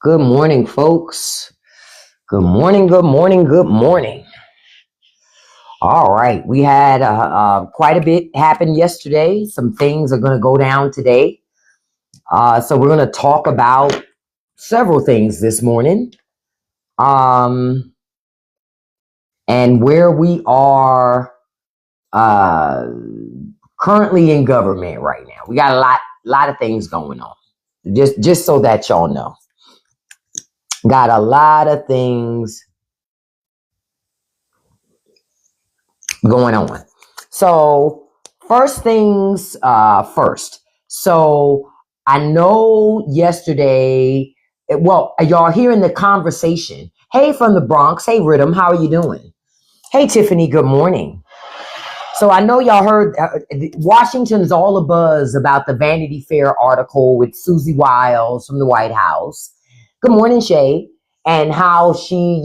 Good morning, folks. Good morning, good morning, good morning. All right, we had quite a bit happen yesterday. Some things are going to go down today. So we're going to talk about several things this morning. And where we are currently in government right now. We got a lot of things going on. Just so that y'all know. Got a lot of things going on. So first things first. So I know yesterday, y'all hearing the conversation. Hey, from the Bronx. Hey, Rhythm, how are you doing? Hey, Tiffany, good morning. So I know y'all heard Washington's all abuzz about the Vanity Fair article with Susie Wiles from the White House. Good morning, Shay. And how she,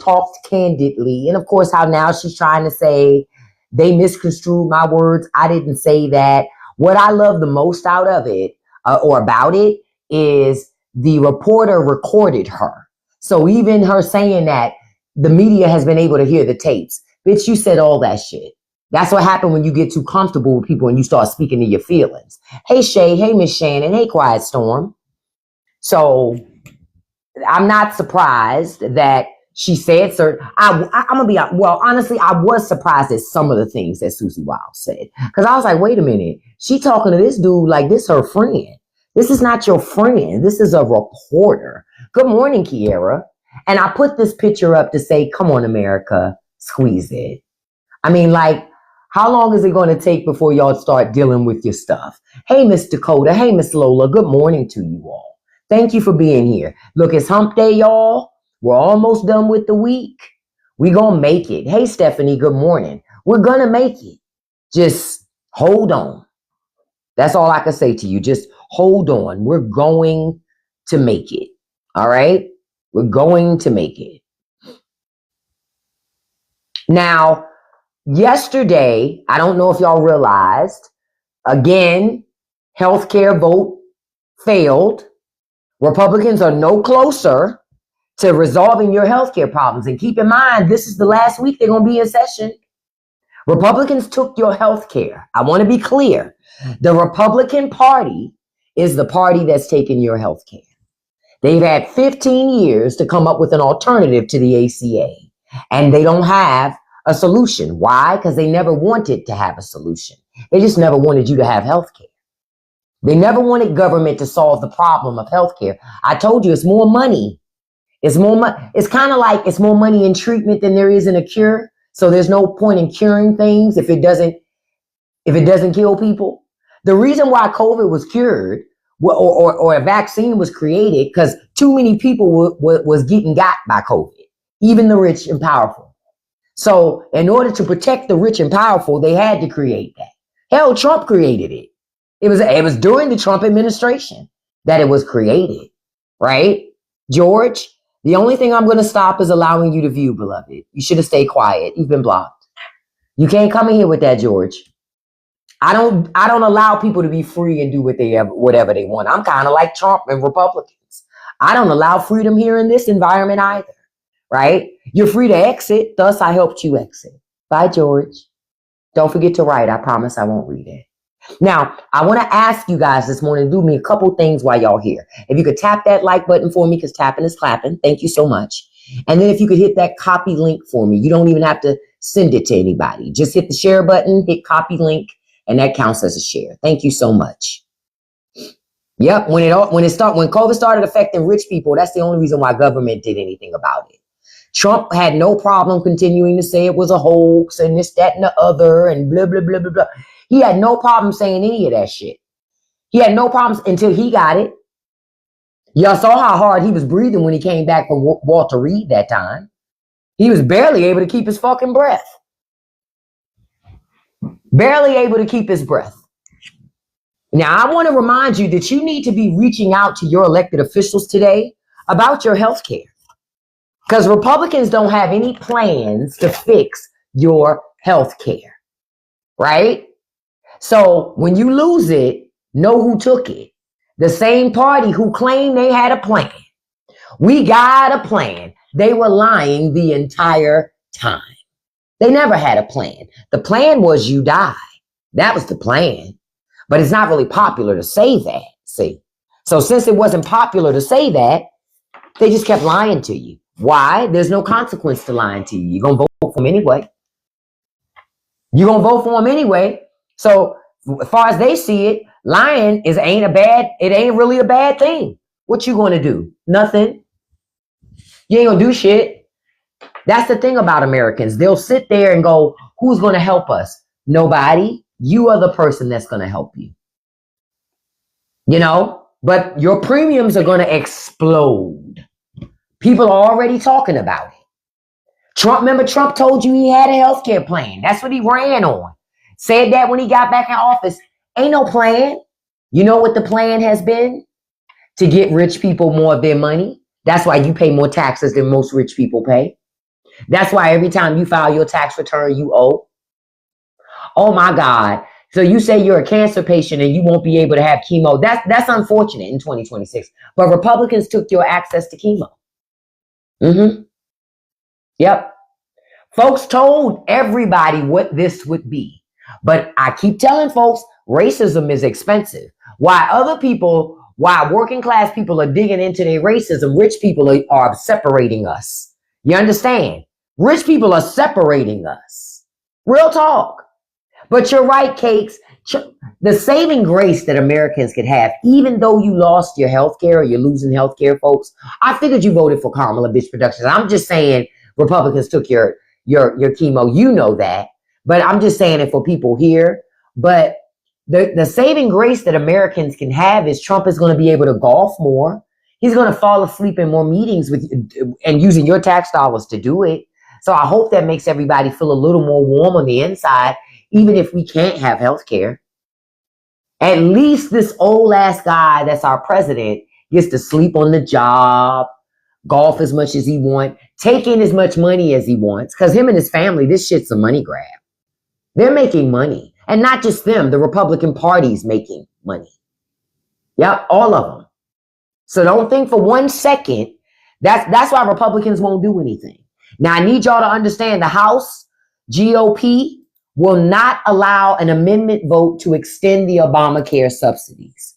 talked candidly. And of course, how now she's trying to say they misconstrued my words. I didn't say that. What I love the most out of it or about it is the reporter recorded her. So even her saying that, the media has been able to hear the tapes. Bitch, you said all that shit. That's what happened when you get too comfortable with people and you start speaking to your feelings. Hey, Shay. Hey, Miss Shannon. Hey, Quiet Storm. So I'm not surprised that she said certain. I'm gonna be honestly, I was surprised at some of the things that Susie Wiles said, because I was like, wait a minute, she talking to this dude like this her friend. This is not your friend. This is a reporter. Good morning, Kiera. And I put this picture up to say, come on, America, squeeze it. I mean, like, how long is it going to take before y'all start dealing with your stuff? Hey, Miss Dakota. Hey, Miss Lola. Good morning to you all. Thank you for being here. Look, it's hump day, y'all. We're almost done with the week. We gonna make it. Hey, Stephanie, good morning. We're gonna make it. Just hold on. That's all I can say to you. Just hold on. We're going to make it. All right? We're going to make it. Now, yesterday, I don't know if y'all realized, again, healthcare vote failed. Republicans are no closer to resolving your healthcare problems. And keep in mind, this is the last week they're going to be in session. Republicans took your healthcare. I want to be clear. The Republican Party is the party that's taken your healthcare. They've had 15 years to come up with an alternative to the ACA, and they don't have a solution. Why? Because they never wanted to have a solution. They just never wanted you to have healthcare. They never wanted government to solve the problem of healthcare. I told you it's more money. It's more money. It's kind of like it's more money in treatment than there is in a cure. So there's no point in curing things if it doesn't kill people. The reason why COVID was cured or a vaccine was created because too many people was getting got by COVID, even the rich and powerful. So in order to protect the rich and powerful, they had to create that. Hell, Trump created it. It was during the Trump administration that it was created, right? George, the only thing I'm going to stop is allowing you to view, beloved. You should have stayed quiet. You've been blocked. You can't come in here with that, George. I don't allow people to be free and do whatever they want. I'm kind of like Trump and Republicans. I don't allow freedom here in this environment either, right? You're free to exit. Thus, I helped you exit. Bye, George. Don't forget to write. I promise I won't read it. Now, I want to ask you guys this morning, do me a couple things while y'all here. If you could tap that like button for me, because tapping is clapping. Thank you so much. And then if you could hit that copy link for me. You don't even have to send it to anybody. Just hit the share button, hit copy link, and that counts as a share. Thank you so much. Yep, when COVID started affecting rich people, that's the only reason why government did anything about it. Trump had no problem continuing to say it was a hoax and this, that, and the other, and blah, blah, blah, blah, blah. He had no problem saying any of that shit. He had no problems until he got it. Y'all saw how hard he was breathing when he came back from Walter Reed that time. He was barely able to keep his fucking breath. Barely able to keep his breath. Now, I want to remind you that you need to be reaching out to your elected officials today about your health care. Because Republicans don't have any plans to fix your health care. Right? So when you lose it, know who took it. The same party who claimed they had a plan. We got a plan. They were lying the entire time. They never had a plan. The plan was you die. That was the plan. But it's not really popular to say that, see? So since it wasn't popular to say that, they just kept lying to you. Why? There's no consequence to lying to you. You're going to vote for them anyway. You're going to vote for them anyway. So as far as they see it, lying ain't really a bad thing. What you going to do? Nothing. You ain't going to do shit. That's the thing about Americans. They'll sit there and go, who's going to help us? Nobody. You are the person that's going to help you. You know, but your premiums are going to explode. People are already talking about it. Remember Trump told you he had a healthcare plan. That's what he ran on. Said that when he got back in office. Ain't no plan. You know what the plan has been? To get rich people more of their money. That's why you pay more taxes than most rich people pay. That's why every time you file your tax return, you owe. Oh my God. So you say you're a cancer patient and you won't be able to have chemo. That's unfortunate in 2026. But Republicans took your access to chemo. Yep. Folks told everybody what this would be. But I keep telling folks, racism is expensive. While working class people are digging into their racism, rich people are separating us. You understand? Rich people are separating us. Real talk. But you're right, Cakes. The saving grace that Americans could have, even though you lost your health care or you're losing health care, folks, I figured you voted for Kamala Bitch Productions. I'm just saying Republicans took your chemo. You know that. But I'm just saying it for people here. But the saving grace that Americans can have is Trump is going to be able to golf more. He's going to fall asleep in more meetings with and using your tax dollars to do it. So I hope that makes everybody feel a little more warm on the inside, even if we can't have health care. At least this old ass guy that's our president gets to sleep on the job, golf as much as he wants, take in as much money as he wants. Because him and his family, this shit's a money grab. They're making money. And not just them, the Republican Party's making money. Yep, all of them. So don't think for 1 second, that's why Republicans won't do anything. Now, I need y'all to understand the House GOP will not allow an amendment vote to extend the Obamacare subsidies.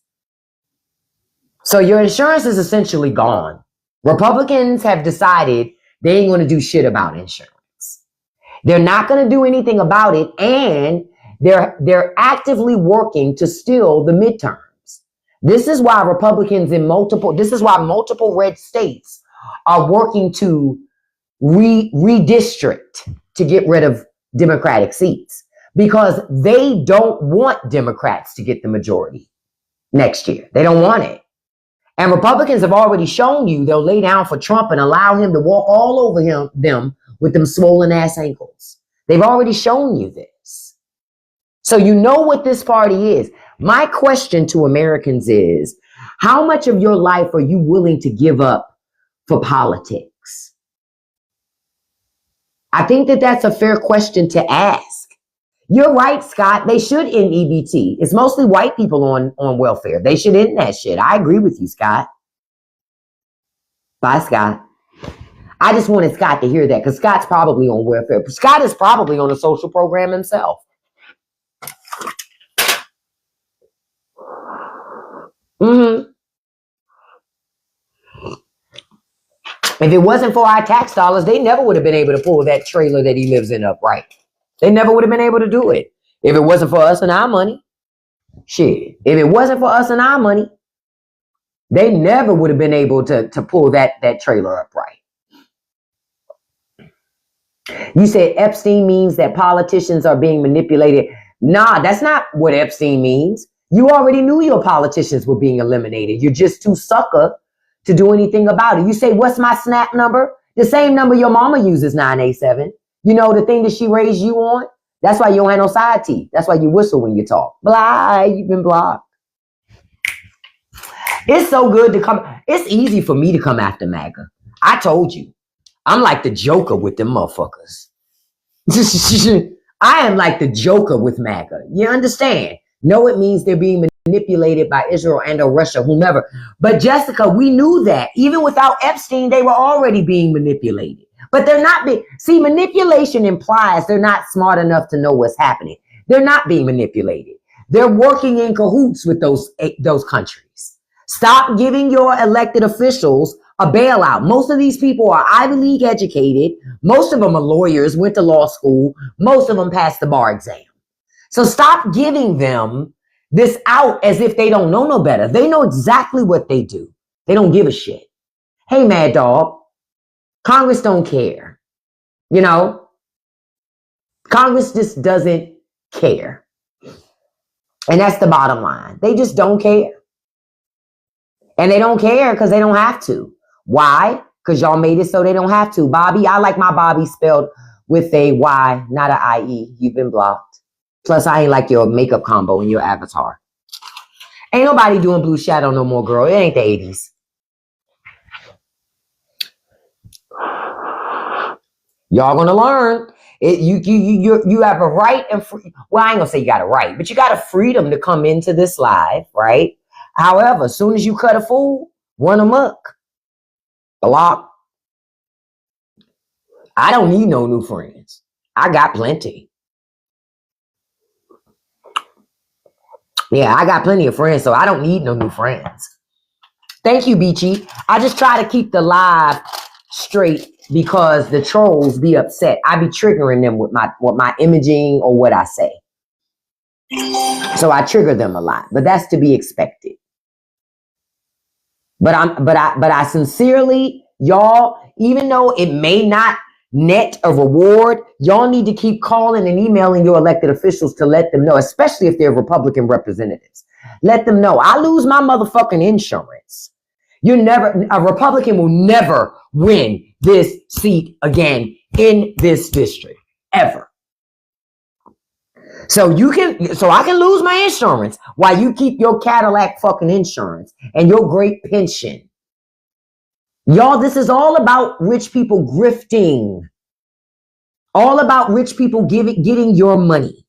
So your insurance is essentially gone. Republicans have decided they ain't going to do shit about insurance. They're not going to do anything about it, and they're actively working to steal the midterms. This is why multiple red states are working to redistrict to get rid of Democratic seats, because they don't want Democrats to get the majority next year. They don't want it. And Republicans have already shown you they'll lay down for Trump and allow him to walk all over them with them swollen ass ankles. They've already shown you this. So you know what this party is. My question to Americans is, how much of your life are you willing to give up for politics? I think that's a fair question to ask. You're right, Scott. They should end EBT. It's mostly white people on welfare. They should end that shit. I agree with you, Scott. Bye, Scott. I just wanted Scott to hear that because Scott's probably on welfare. Scott is probably on a social program himself. If it wasn't for our tax dollars, they never would have been able to pull that trailer that he lives in upright. They never would have been able to do it. If it wasn't for us and our money. Shit. If it wasn't for us and our money, they never would have been able to pull that trailer upright. You said Epstein means that politicians are being manipulated. Nah, that's not what Epstein means. You already knew your politicians were being eliminated. You're just too sucker to do anything about it. You say, what's my SNAP number? The same number your mama uses, 987. You know, the thing that she raised you on? That's why you don't have no side teeth. That's why you whistle when you talk. Blah, you've been blocked. It's so good to come. It's easy for me to come after MAGA. I told you. I'm like the Joker with them motherfuckers. I am like the Joker with MAGA. You understand? No, it means they're being manipulated. manipulated by Israel and or Russia, whomever. But Jessica, we knew that even without Epstein, they were already being manipulated. But they're not being, see, manipulation implies they're not smart enough to know what's happening. They're not being manipulated. They're working in cahoots with those countries. Stop giving your elected officials a bailout. Most of these people are Ivy League educated. Most of them are lawyers, went to law school. Most of them passed the bar exam. So stop giving them this out as if they don't know no better. They know exactly what they do. They don't give a shit. Hey, Mad Dog, Congress don't care. You know, Congress just doesn't care. And that's the bottom line. They just don't care. And they don't care because they don't have to. Why? Because y'all made it so they don't have to. Bobby, I like my Bobby spelled with a Y, not an I-E. You've been blocked. Plus, I ain't like your makeup combo in your avatar. Ain't nobody doing Blue Shadow no more, girl. It ain't the 80s. Y'all gonna learn. You have a right and free. Well, I ain't gonna say you got a right, but you got a freedom to come into this live, right? However, as soon as you cut a fool, run amok. Block. I don't need no new friends. I got plenty. Yeah, I got plenty of friends, so I don't need no new friends. Thank you, Beachy. I just try to keep the live straight because the trolls be upset. I be triggering them with my imaging or what I say. So I trigger them a lot, but that's to be expected. But I sincerely, y'all, even though it may not net a reward, y'all need to keep calling and emailing your elected officials to let them know, especially if they're Republican representatives. Let them know, I lose my motherfucking insurance. A Republican will never win this seat again in this district, ever. So I can lose my insurance while you keep your Cadillac fucking insurance and your great pension. Y'all, this is all about rich people grifting. All about rich people getting your money.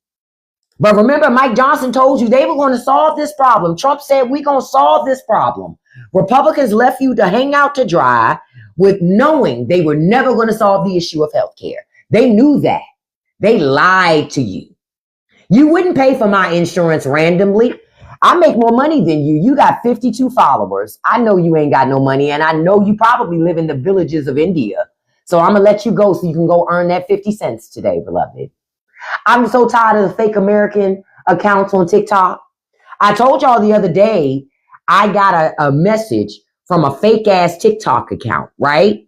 But remember, Mike Johnson told you they were going to solve this problem. Trump said, we're going to solve this problem. Republicans left you to hang out to dry with knowing they were never going to solve the issue of health care. They knew that. They lied to you. You wouldn't pay for my insurance randomly. I make more money than you. You got 52 followers. I know you ain't got no money, and I know you probably live in the villages of India. So I'm going to let you go so you can go earn that 50 cents today, beloved. I'm so tired of the fake American accounts on TikTok. I told y'all the other day, I got a message from a fake ass TikTok account, right?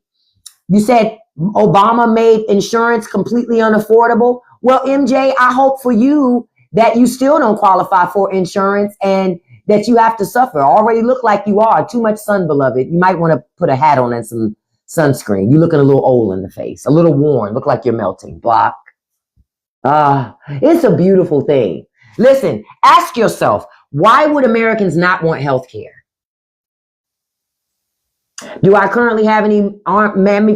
You said Obama made insurance completely unaffordable. Well, MJ, I hope for you that you still don't qualify for insurance and that you have to suffer. Already look like you are. Too much sun, beloved. You might want to put a hat on and some sunscreen. You're looking a little old in the face, a little worn. Look like you're melting. Block. It's a beautiful thing. Listen, ask yourself, why would Americans not want health care? Do I currently have any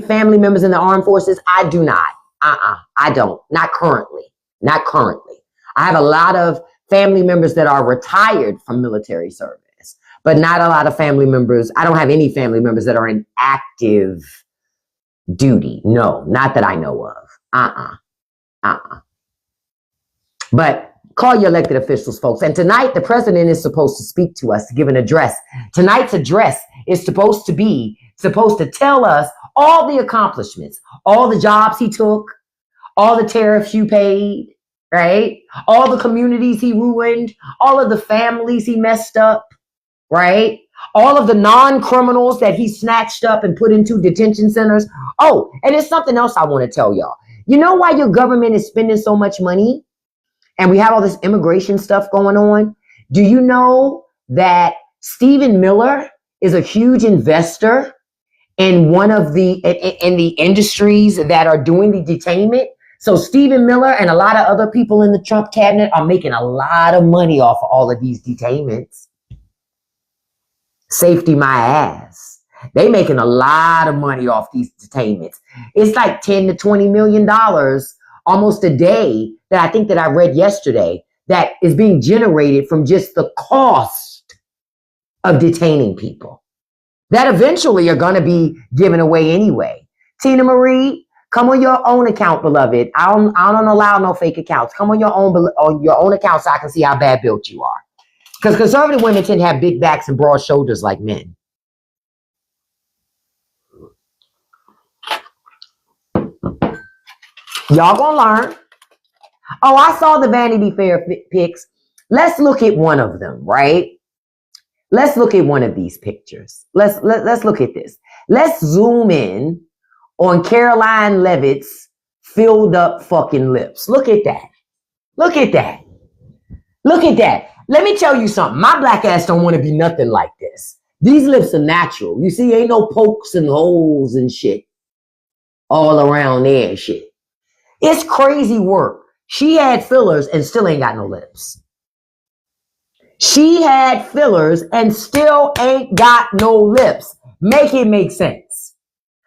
family members in the armed forces? I do not. I don't. Not currently. Not currently. I have a lot of family members that are retired from military service, but not a lot of family members. I don't have any family members that are in active duty. No, not that I know of. But call your elected officials, folks. And tonight, the president is supposed to speak to us, to give an address. Tonight's address is supposed to tell us all the accomplishments, all the jobs he took, all the tariffs you paid, right? All the communities he ruined, all of the families he messed up, right? All of the non-criminals that he snatched up and put into detention centers. Oh, and there's something else I want to tell y'all. You know why your government is spending so much money? And we have all this immigration stuff going on. Do you know that Stephen Miller is a huge investor in one of the industries that are doing the detainment? So Stephen Miller and a lot of other people in the Trump cabinet are making a lot of money off of all of these detainments. Safety my ass. They making a lot of money off these detainments. It's like $10 to $20 million almost a day that I think that I read yesterday that is being generated from just the cost of detaining people that eventually are going to be given away anyway. Tina Marie, come on your own account, beloved. I don't allow no fake accounts. Come on your own account so I can see how bad built you are. Because conservative women tend to have big backs and broad shoulders like men. Y'all gonna learn. Oh, I saw the Vanity Fair pics. Let's look at one of them, right? Let's look at one of these pictures. Let's look at this. Let's zoom in on Caroline Leavitt's filled up fucking lips. Look at that. Look at that. Look at that. Let me tell you something. My black ass don't want to be nothing like this. These lips are natural. You see, ain't no pokes and holes and shit all around there and shit. It's crazy work. She had fillers and still ain't got no lips. She had fillers and still ain't got no lips. Make it make sense.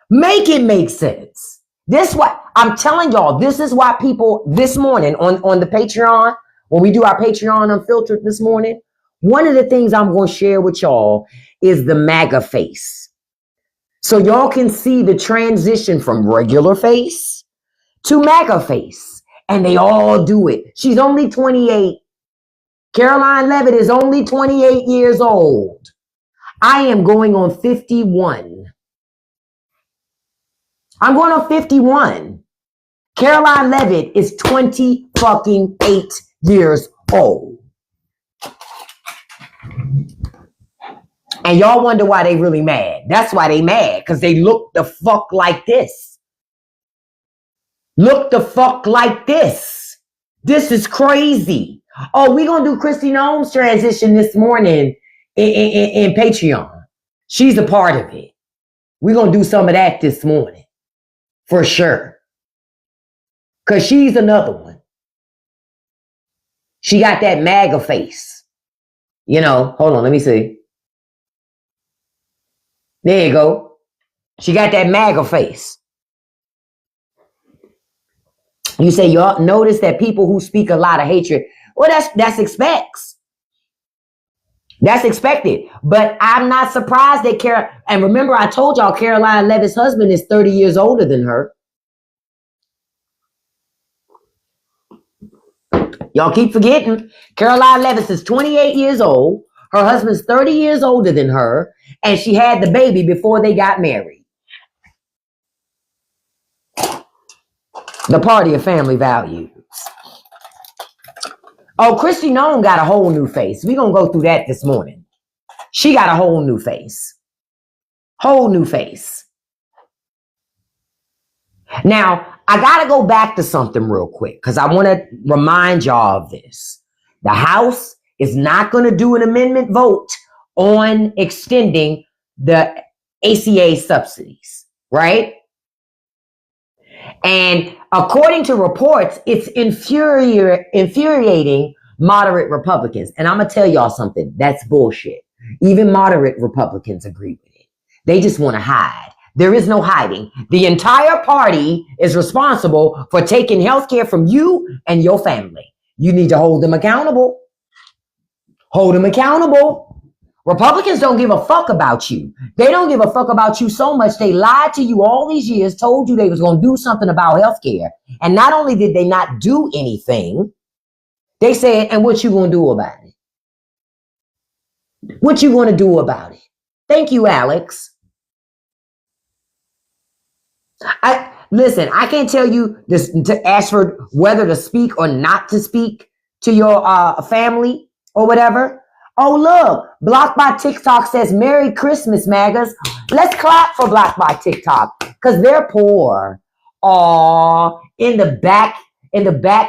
Make it make sense. This what I'm telling y'all. This is why people this morning on the Patreon, when we do our Patreon Unfiltered this morning, one of the things I'm going to share with y'all is the MAGA face. So y'all can see the transition from regular face to MAGA face. And they all do it. She's only 28. Caroline Leavitt is only 28 years old. I am going on 51. I'm going on 51. Caroline Leavitt is 20 fucking 8 years old. And y'all wonder why they really mad. That's why they mad, because they look the fuck like this. Look the fuck like this. This is crazy. Oh, we're going to do Christy Noem's transition this morning in Patreon. She's a part of it. We're going to do some of that this morning. For sure. Because she's another one. She got that MAGA face. You know, hold on, let me see. There you go. She got that MAGA face. You say, y'all notice that people who speak a lot of hatred, well, that's expects. That's expected. But I'm not surprised that and remember I told y'all Caroline Leavitt's husband is 30 years older than her. Y'all keep forgetting. Caroline Leavitt is 28 years old. Her husband's 30 years older than her. And she had the baby before they got married. The party of family values. Oh, Christy Noem got a whole new face. We're going to go through that this morning. She got a whole new face. Whole new face. Now, I got to go back to something real quick because I want to remind y'all of this. The House is not going to do an amendment vote on extending the ACA subsidies, right? And according to reports, it's infuriating moderate Republicans. And I'm going to tell y'all something. That's bullshit. Even moderate Republicans agree with it. They just want to hide. There is no hiding. The entire party is responsible for taking health care from you and your family. You need to hold them accountable. Hold them accountable. Republicans don't give a fuck about you. They don't give a fuck about you so much. They lied to you all these years, told you they was going to do something about health care. And not only did they not do anything, they said, and what you going to do about it? What you going to do about it? Thank you, Alex. Listen, I can't tell you this, to ask for whether to speak or not to speak to your family or whatever. Oh, look, Blocked by TikTok says, Merry Christmas, MAGAs. Let's clap for Blocked by TikTok because they're poor. Aw, in the back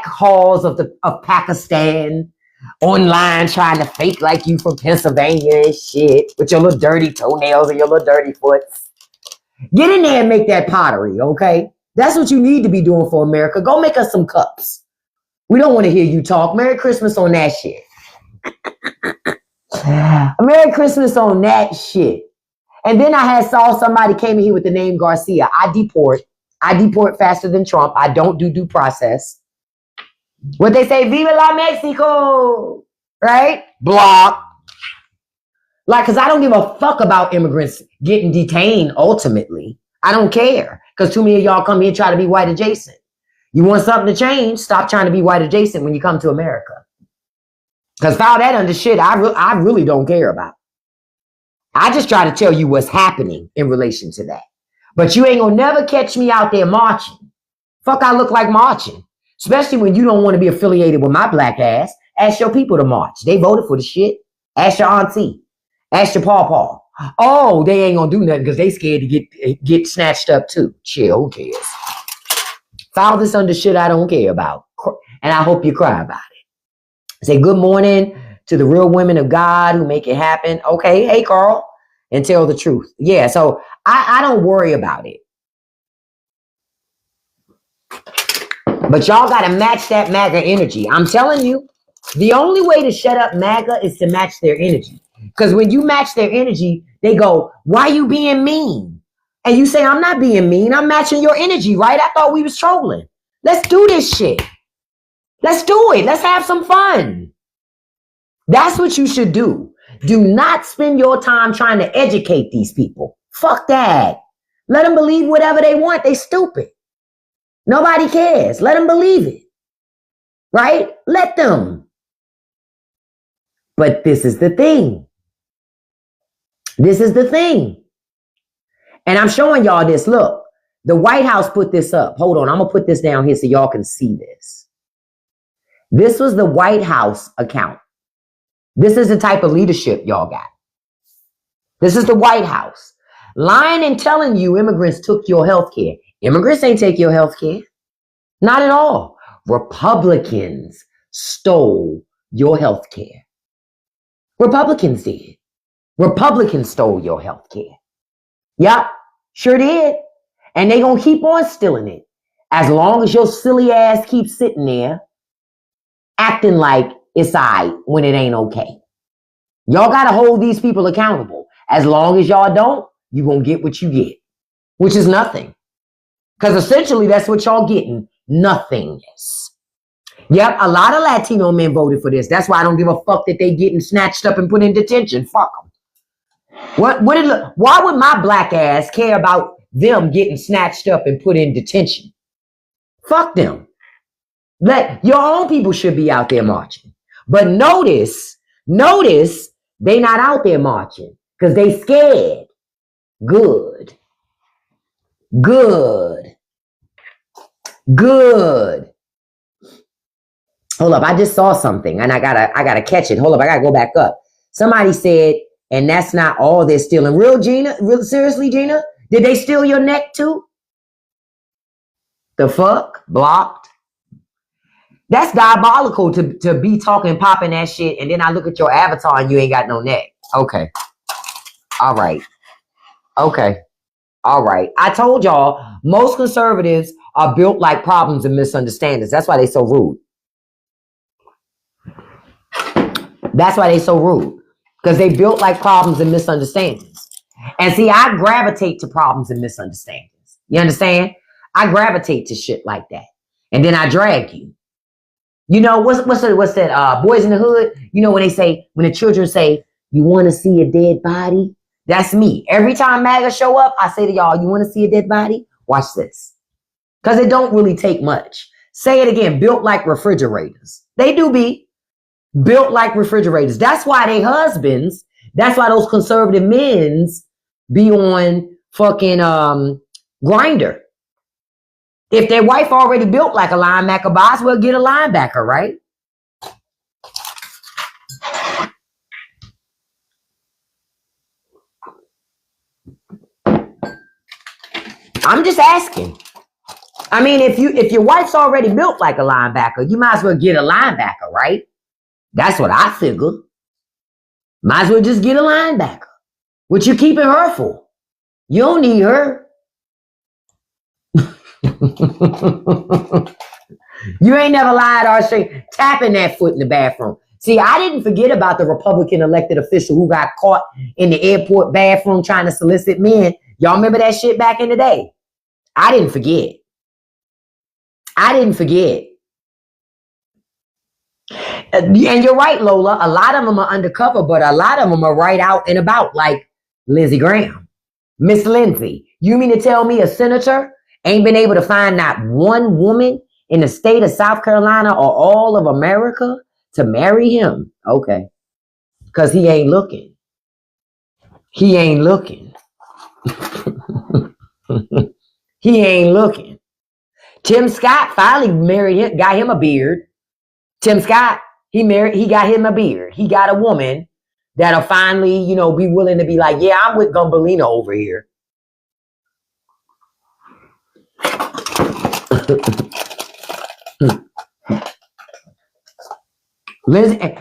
halls of Pakistan, online trying to fake like you from Pennsylvania and shit with your little dirty toenails and your little dirty foots. Get in there and make that pottery, okay? That's what you need to be doing for America. Go make us some cups. We don't want to hear you talk. Merry Christmas on that shit. Merry Christmas on that shit. And then I saw somebody came in here with the name Garcia. I deport faster than Trump. I don't do due process. What they say, Viva la Mexico, right? Block. Like, because I don't give a fuck about immigrants getting detained ultimately. I don't care. Because too many of y'all come here and try to be white adjacent. You want something to change, stop trying to be white adjacent when you come to America. Because file that under shit I really don't care about. I just try to tell you what's happening in relation to that. But you ain't gonna never catch me out there marching. Fuck, I look like marching. Especially when you don't want to be affiliated with my black ass. Ask your people to march. They voted for the shit. Ask your auntie. Ask your pawpaw. Oh, they ain't gonna do nothing because they scared to get snatched up too. Chill, who cares? File this under shit I don't care about. And I hope you cry about it. Say good morning to the real women of God who make it happen. Okay, hey Carl, and tell the truth. Yeah, so I don't worry about it. But y'all gotta match that MAGA energy. I'm telling you, the only way to shut up MAGA is to match their energy. Because when you match their energy, they go, why you being mean? And you say, I'm not being mean. I'm matching your energy, right? I thought we was trolling. Let's do this shit. Let's do it. Let's have some fun. That's what you should do. Do not spend your time trying to educate these people. Fuck that. Let them believe whatever they want. They stupid. Nobody cares. Let them believe it. Right? Let them. But this is the thing. This is the thing. And I'm showing y'all this. Look, the White House put this up. Hold on. I'm going to put this down here so y'all can see this. This was the White House account. This is the type of leadership y'all got. This is the White House. Lying and telling you immigrants took your health care. Immigrants ain't take your health care. Not at all. Republicans stole your health care. Republicans did. Republicans stole your health care. Yep, sure did. And they gonna keep on stealing it. As long as your silly ass keeps sitting there acting like it's all right when it ain't okay. Y'all gotta hold these people accountable. As long as y'all don't, you gonna get what you get, which is nothing. Because essentially that's what y'all getting, nothingness. Yep, a lot of Latino men voted for this. That's why I don't give a fuck that they getting snatched up and put in detention. Fuck them. Why would my black ass care about them getting snatched up and put in detention? Fuck them. Your own people should be out there marching. But notice they not out there marching because they scared. Good. Hold up, I just saw something and I gotta catch it. Hold up, I gotta go back up. Somebody said, and that's not all they're stealing. Real seriously, Gina? Did they steal your neck too? The fuck? Blocked? That's diabolical to be talking, popping that shit, and then I look at your avatar and you ain't got no neck. Okay. All right. Okay. All right. I told y'all, most conservatives are built like problems and misunderstandings. That's why they so rude. That's why they so rude. Because they built like problems and misunderstandings. And see, I gravitate to problems and misunderstandings. You understand? I gravitate to shit like that. And then I drag you. You know, what's that, Boys in the Hood? You know, when the children say, you want to see a dead body? That's me. Every time MAGA show up, I say to y'all, you want to see a dead body? Watch this. Because it don't really take much. Say it again, built like refrigerators. They do be built like refrigerators. That's why they husbands, that's why those conservative men's be on fucking Grindr. If their wife already built like a linebacker, might as well get a linebacker, right? I'm just asking. I mean, if your wife's already built like a linebacker, you might as well get a linebacker, right? That's what I figure. Might as well just get a linebacker. What you keeping her for? You don't need her. You ain't never lied or straight tapping that foot in the bathroom. See, I didn't forget about the Republican elected official who got caught in the airport bathroom trying to solicit men. Y'all remember that shit back in the day? I didn't forget. And you're right, Lola. A lot of them are undercover, but a lot of them are right out and about, like Lindsey Graham. Miss Lindsay, you mean to tell me a senator ain't been able to find not one woman in the state of South Carolina or all of America to marry him? Okay. Because he ain't looking. He ain't looking. He ain't looking. Tim Scott finally married him, got him a beard. Tim Scott, he got him a beard. He got a woman that'll finally, be willing to be like, yeah, I'm with Gumbalina over here.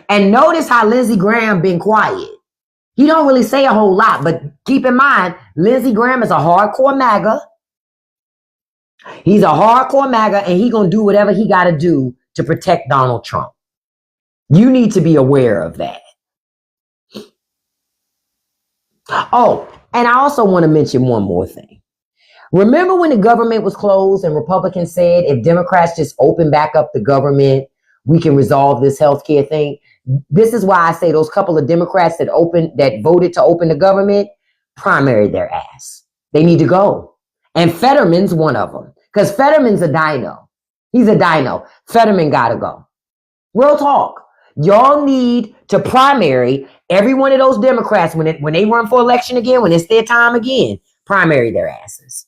And notice how Lindsey Graham been quiet. He don't really say a whole lot, but keep in mind, Lindsey Graham is a hardcore MAGA. He's a hardcore MAGA, and he gonna do whatever he gotta do to protect Donald Trump. You need to be aware of that. Oh, and I also want to mention one more thing. Remember when the government was closed and Republicans said if Democrats just open back up the government, we can resolve this healthcare thing? This is why I say those couple of Democrats that voted to open the government primaried their ass. They need to go. And Fetterman's one of them. Because Fetterman's a dino. He's a dino. Fetterman gotta go. Real talk. Y'all need to primary every one of those Democrats when they run for election again, when it's their time again, primary their asses.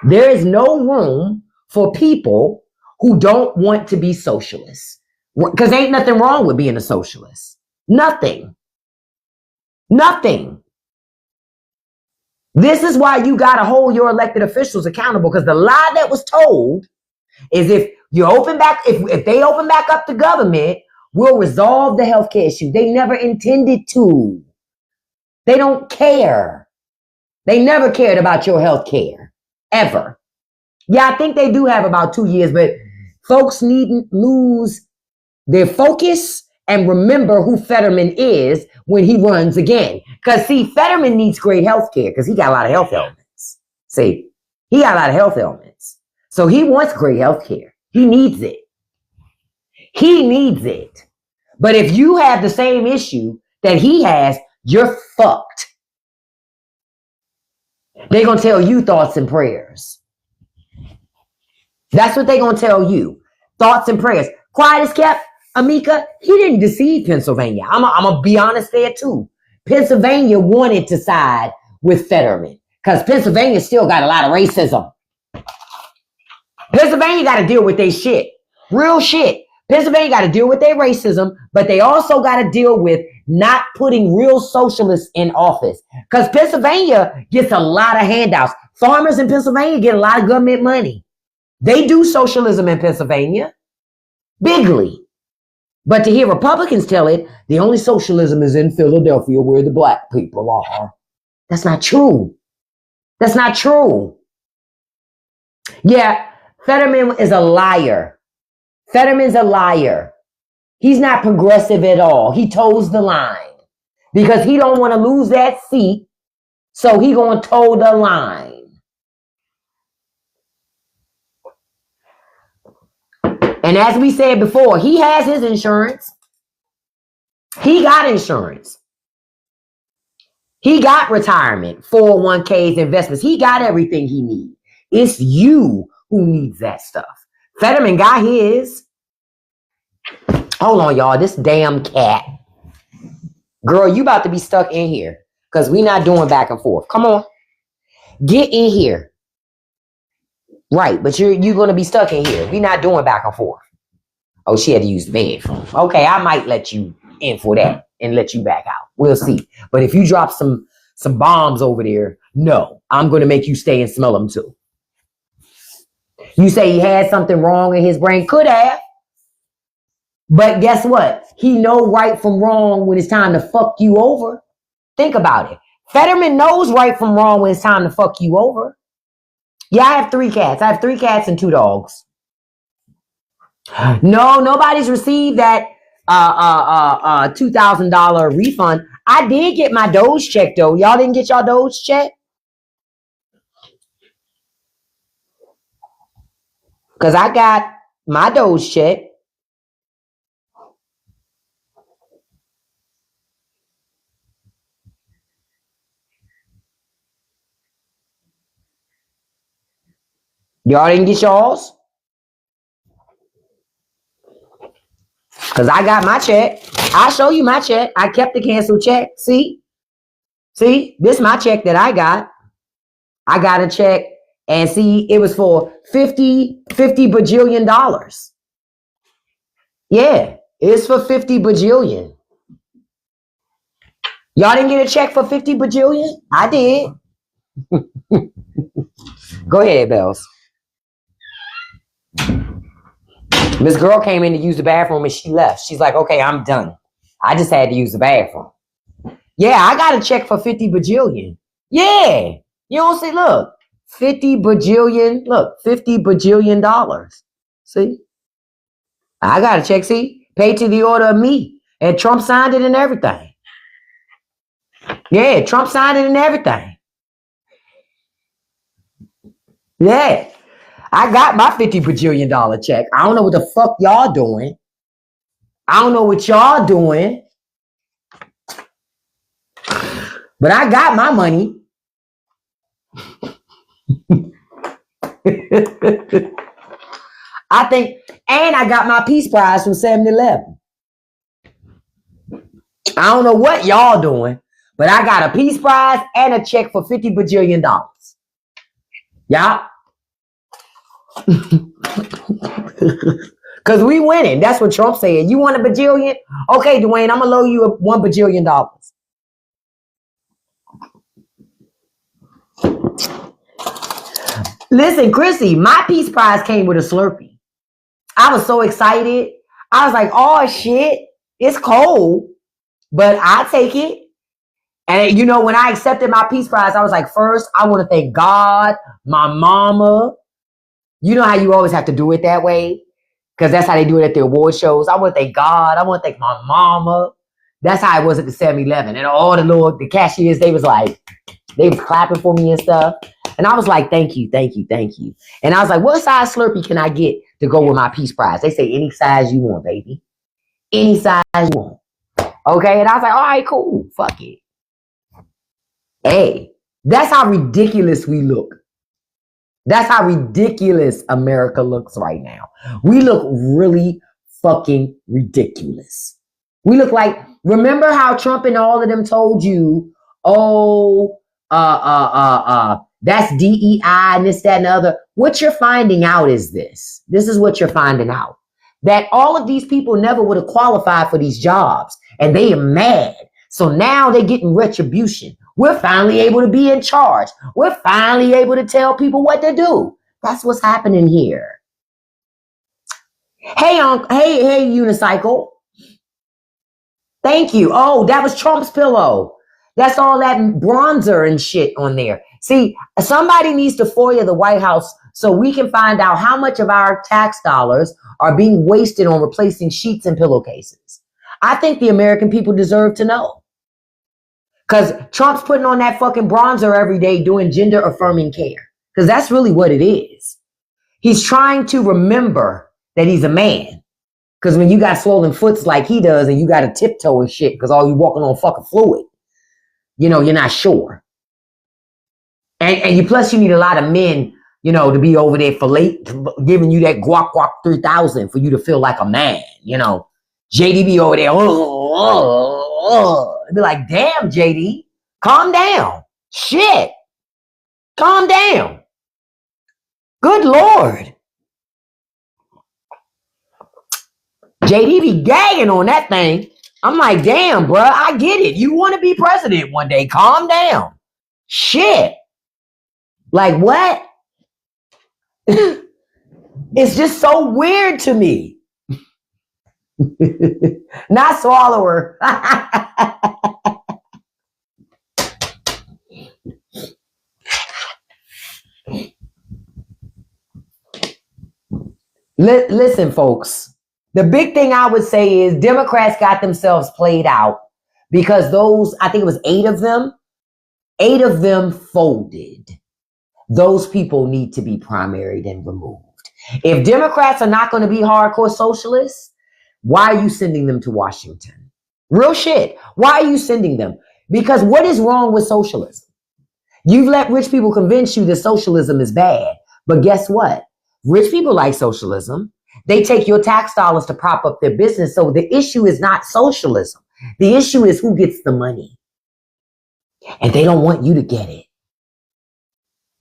There is no room for people who don't want to be socialists. Because ain't nothing wrong with being a socialist. Nothing. Nothing. This is why you got to hold your elected officials accountable, because the lie that was told is if they open back up the government, we'll resolve the healthcare issue. They never intended to. They don't care. They never cared about your healthcare. Ever. Yeah, I think they do have about 2 years, but folks needn't lose their focus and remember who Fetterman is when he runs again. Because, see, Fetterman needs great health care because he got a lot of health ailments. See, he got a lot of health ailments. So he wants great health care. He needs it. He needs it. But if you have the same issue that he has, you're fucked. They're going to tell you thoughts and prayers. That's what they're going to tell you. Thoughts and prayers. Quiet as kept. Amika, he didn't deceive Pennsylvania. I'm going to be honest there too. Pennsylvania wanted to side with Fetterman because Pennsylvania still got a lot of racism. Pennsylvania got to deal with their shit. Real shit. Pennsylvania got to deal with their racism, but they also got to deal with not putting real socialists in office. Because Pennsylvania gets a lot of handouts. Farmers in Pennsylvania get a lot of government money. They do socialism in Pennsylvania. Bigly. But to hear Republicans tell it, the only socialism is in Philadelphia where the black people are. That's not true. That's not true. Yeah, Fetterman is a liar. Fetterman's a liar. He's not progressive at all. He toes the line because he don't want to lose that seat. So he going to toe the line. And as we said before, he has his insurance. He got insurance. He got retirement, 401ks, investments. He got everything he needs. It's you who needs that stuff. Fetterman got his. Hold on, y'all. This damn cat. Girl, you about to be stuck in here because we not doing back and forth. Come on. Get in here. Right, but you're going to be stuck in here. We not doing back and forth. Oh, she had to use the bedroom. Okay, I might let you in for that and let you back out. We'll see. But if you drop some bombs over there, no, I'm going to make you stay and smell them too. You say he had something wrong in his brain. Could have. But guess what? He know right from wrong when it's time to fuck you over. Think about it. Fetterman knows right from wrong when it's time to fuck you over. Yeah, I have 3 cats. I have 3 cats and 2 dogs. No, nobody's received that $2,000 refund. I did get my Doge check though. Y'all didn't get y'all Doge check? Because I got my Doge check. Y'all didn't get y'all's? Because I got my check. I'll show you my check. I kept the canceled check. See? See? This is my check that I got. I got a check. And see, it was for $50 bajillion. Yeah, it's for 50 bajillion. Y'all didn't get a check for 50 bajillion? I did. Go ahead, Bells. This girl came in to use the bathroom and she left. She's like, okay, I'm done. I just had to use the bathroom. Yeah, I got a check for 50 bajillion. Yeah. You don't see, look, 50 bajillion, look, $50 bajillion. See? I got a check, see? Paid to the order of me. And Trump signed it and everything. Yeah, Trump signed it and everything. Yeah. I got my $50 bajillion check. I don't know what the fuck y'all doing. I don't know what y'all doing. But I got my money. I think, and I got my Peace Prize from 7-Eleven. I don't know what y'all doing, but I got a Peace Prize and a check for $50 bajillion. Y'all. Because we winning. That's what Trump said. You want a bajillion? Okay, Dwayne, I'm going to loan you $1 bajillion. Listen, Chrissy, my Peace Prize came with a Slurpee. I was so excited. I was like, oh, shit, it's cold, but I'll take it. And, you know, when I accepted my Peace Prize, I was like, first, I want to thank God, my mama. You know how you always have to do it that way? Because that's how they do it at the award shows. I want to thank God. I want to thank my mama. That's how it was at the 7-Eleven. And all the cashiers, they was clapping for me and stuff. And I was like, thank you, thank you, thank you. And I was like, what size Slurpee can I get to go with my Peace Prize? They say, any size you want, baby. Any size you want. Okay? And I was like, all right, cool. Fuck it. Hey, that's how ridiculous we look. That's how ridiculous America looks right now. We look really fucking ridiculous. We look like, remember how Trump and all of them told you, oh, that's DEI and this, that, and the other. What you're finding out is this. This is what you're finding out. That all of these people never would have qualified for these jobs. And they are mad. So now they're getting retribution. We're finally able to be in charge. We're finally able to tell people what to do. That's what's happening here. Hey, hey, unicycle. Thank you. Oh, that was Trump's pillow. That's all that bronzer and shit on there. See, somebody needs to FOIA the White House so we can find out how much of our tax dollars are being wasted on replacing sheets and pillowcases. I think the American people deserve to know. Because Trump's putting on that fucking bronzer every day doing gender affirming care. Because that's really what it is. He's trying to remember that he's a man. Because when you got swollen foots like he does and you got to tiptoe and shit because all you walking on fucking fluid, you know, you're not sure. And you plus you need a lot of men, you know, to be over there for late, giving you that guac 3000 for you to feel like a man, you know. JD be over there, be like, damn, JD, calm down. Shit. Calm down. Good Lord. JD be gagging on that thing. I'm like, damn, bro, I get it. You want to be president one day. Calm down. Shit. Like, what? It's just so weird to me. Not swallower. Listen, folks. The big thing I would say is Democrats got themselves played out because those, I think it was 8 of them folded. Those people need to be primaried and removed. If Democrats are not going to be hardcore socialists, why are you sending them to Washington? Real shit. Why are you sending them? Because what is wrong with socialism? You've let rich people convince you that socialism is bad. But guess what? Rich people like socialism. They take your tax dollars to prop up their business. So the issue is not socialism. The issue is who gets the money. And they don't want you to get it.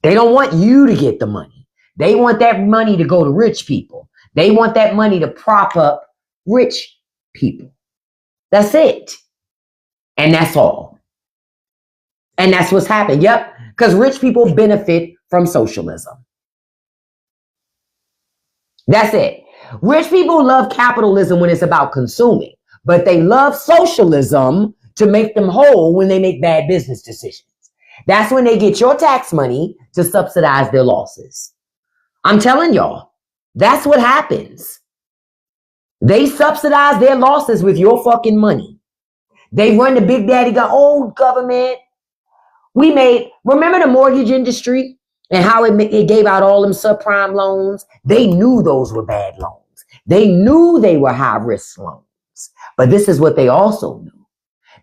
They don't want you to get the money. They want that money to go to rich people. They want that money to prop up rich people. That's it. And that's all. And that's what's happened. Yep. Because rich people benefit from socialism. That's it. Rich people love capitalism when it's about consuming, but they love socialism to make them whole when they make bad business decisions. That's when they get your tax money to subsidize their losses. I'm telling y'all, that's what happens. They subsidize their losses with your fucking money. They run the big daddy gun. Oh, government. Remember the mortgage industry and how it gave out all them subprime loans? They knew those were bad loans. They knew they were high risk loans. But this is what they also knew.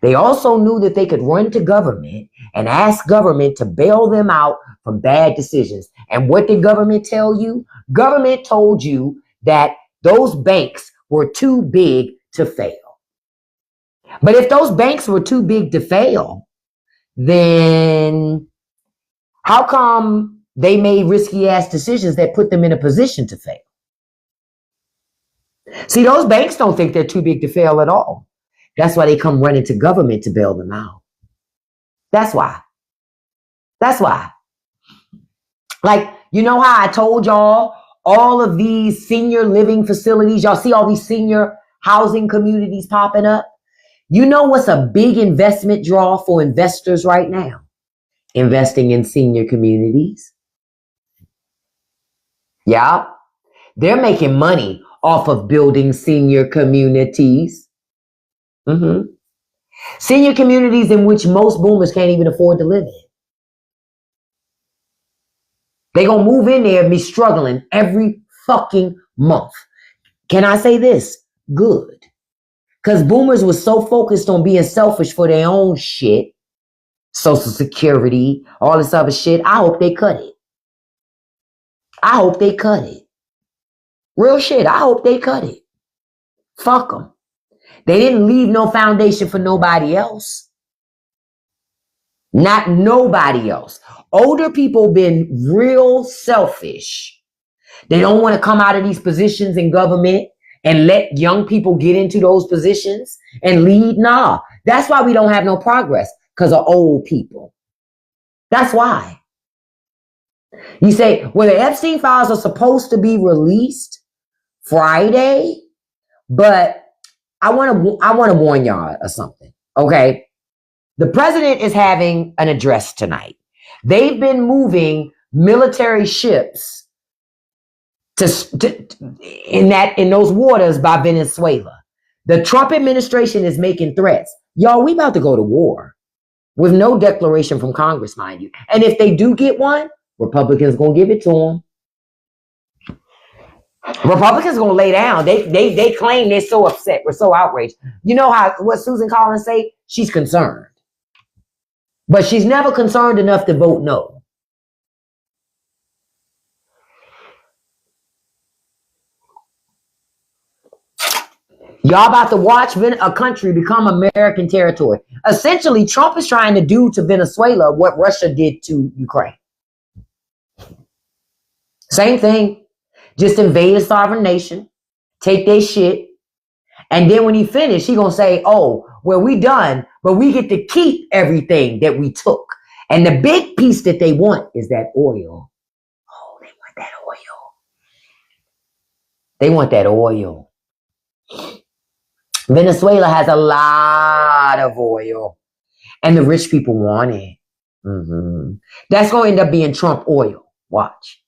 They also knew that they could run to government and ask government to bail them out from bad decisions. And what did government tell you? Government told you that those banks were too big to fail. But if those banks were too big to fail, then how come they made risky ass decisions that put them in a position to fail? See, those banks don't think they're too big to fail at all. That's why they come running to government to bail them out. That's why. That's why. Like, you know how I told y'all all of these senior living facilities, y'all see all these senior housing communities popping up? You know what's a big investment draw for investors right now? Investing in senior communities. Yeah. They're making money off of building senior communities. Senior communities in which most boomers can't even afford to live in. They're going to move in there and be struggling every fucking month. Can I say this? Good. Because boomers were so focused on being selfish for their own shit, Social Security, all this other shit. I hope they cut it. I hope they cut it. Real shit. I hope they cut it. Fuck them. They didn't leave no foundation for nobody else. Not nobody else. Older people been real selfish. They don't want to come out of these positions in government and let young people get into those positions and lead. Nah, that's why we don't have no progress, because of old people. That's why. You say, well, the Epstein files are supposed to be released Friday, but I want to warn y'all of something, okay? The president is having an address tonight. They've been moving military ships in those waters by Venezuela. The Trump administration is making threats. Y'all, we about to go to war with no declaration from Congress, mind you. And if they do get one, Republicans gonna give it to them. Republicans gonna lay down. They claim they're so upset. We're so outraged. You know what Susan Collins say? She's concerned. But she's never concerned enough to vote no. Y'all about to watch a country become American territory. Essentially, Trump is trying to do to Venezuela what Russia did to Ukraine. Same thing. Just invade a sovereign nation, take their shit, and then when he finished, he gonna say, oh, well, we done, but we get to keep everything that we took. And the big piece that they want is that oil. Oh, they want that oil. They want that oil. Venezuela has a lot of oil, and the rich people want it. That's going to end up being Trump oil. Watch.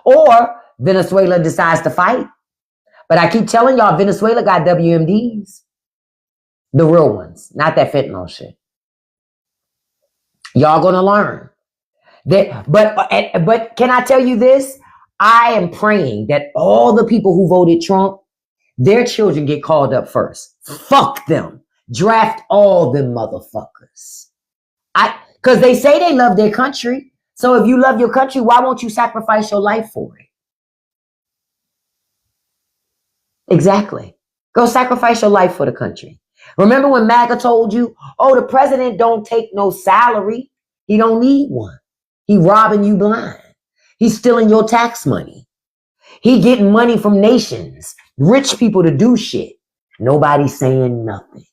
Or Venezuela decides to fight. But I keep telling y'all, Venezuela got WMDs. The real ones, not that fentanyl shit. Y'all gonna learn. But can I tell you this? I am praying that all the people who voted Trump, their children get called up first. Fuck them. Draft all them motherfuckers. Because they say they love their country. So if you love your country, why won't you sacrifice your life for it? Exactly. Go sacrifice your life for the country. Remember when MAGA told you, oh, the president don't take no salary. He don't need one. He robbing you blind. He's stealing your tax money. He getting money from nations, rich people to do shit. Nobody's saying nothing.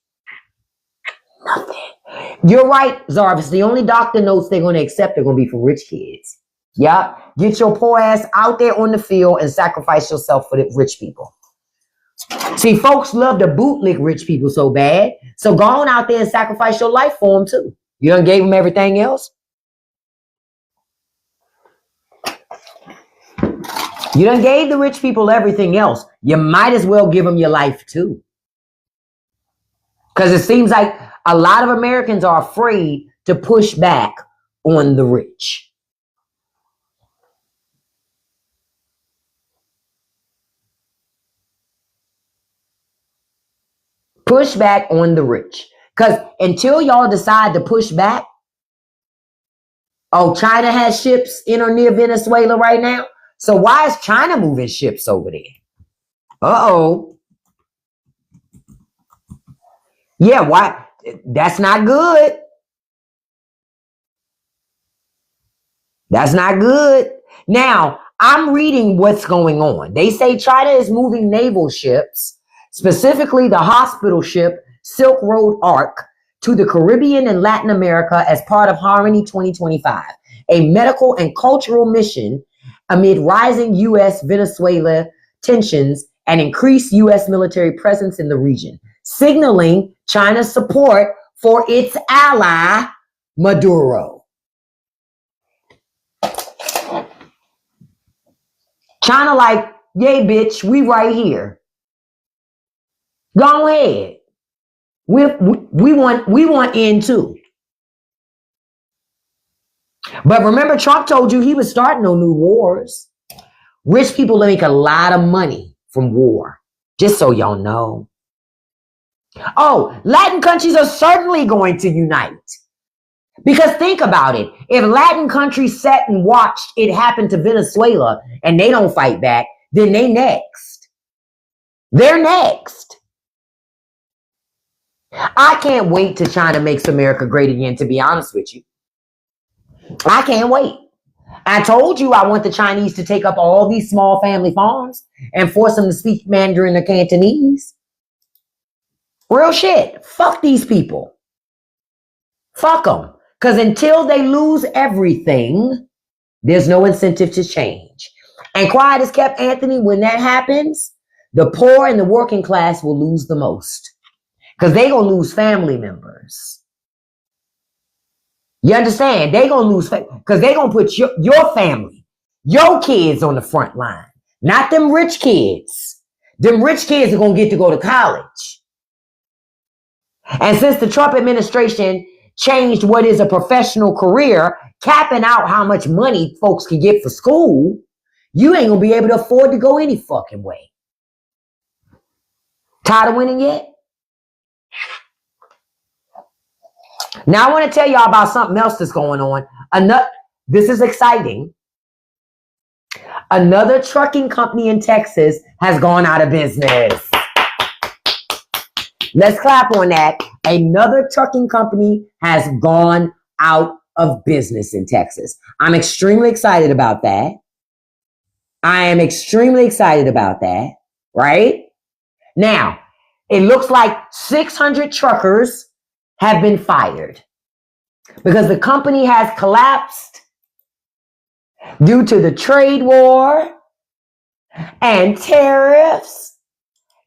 Nothing. You're right, Zarvis. The only doctor notes they're going to accept are going to be from rich kids. Yep. Get your poor ass out there on the field and sacrifice yourself for the rich people. See, folks love to bootlick rich people so bad. So go on out there and sacrifice your life for them too. You done gave them everything else. You done gave the rich people everything else. You might as well give them your life too. Because it seems like a lot of Americans are afraid to push back on the rich. Push back on the rich. Because until y'all decide to push back, oh, China has ships in or near Venezuela right now. So why is China moving ships over there? Uh-oh. Yeah, why? That's not good. That's not good. Now, I'm reading what's going on. They say China is moving naval ships, specifically the hospital ship Silk Road Ark, to the Caribbean and Latin America as part of Harmony 2025, a medical and cultural mission amid rising U.S.-Venezuela tensions and increased U.S. military presence in the region, signaling China's support for its ally, Maduro. China like, yay, bitch, we right here. Go ahead. We want in too. But remember, Trump told you he was starting no new wars. Rich people make a lot of money from war, just so y'all know. Oh, Latin countries are certainly going to unite. Because think about it. If Latin countries sat and watched it happen to Venezuela and they don't fight back, then they next. They're next. I can't wait till China makes America great again, to be honest with you. I can't wait. I told you I want the Chinese to take up all these small family farms and force them to speak Mandarin or Cantonese. Real shit. Fuck these people. Fuck them. Because until they lose everything, there's no incentive to change. And quiet as kept, Anthony, when that happens, the poor and the working class will lose the most. Because they're going to lose family members. You understand? They're going to lose, because they're going to put your family, your kids on the front line. Not them rich kids. Them rich kids are going to get to go to college. And since the Trump administration changed what is a professional career, capping out how much money folks can get for school, you ain't going to be able to afford to go any fucking way. Tired of winning yet? Now I want to tell y'all about something else that's going on. This is exciting. Another trucking company in Texas has gone out of business. Let's clap on that. Another trucking company has gone out of business in Texas. I'm extremely excited about that. I am extremely excited about that, right? Now, it looks like 600 truckers have been fired because the company has collapsed due to the trade war and tariffs.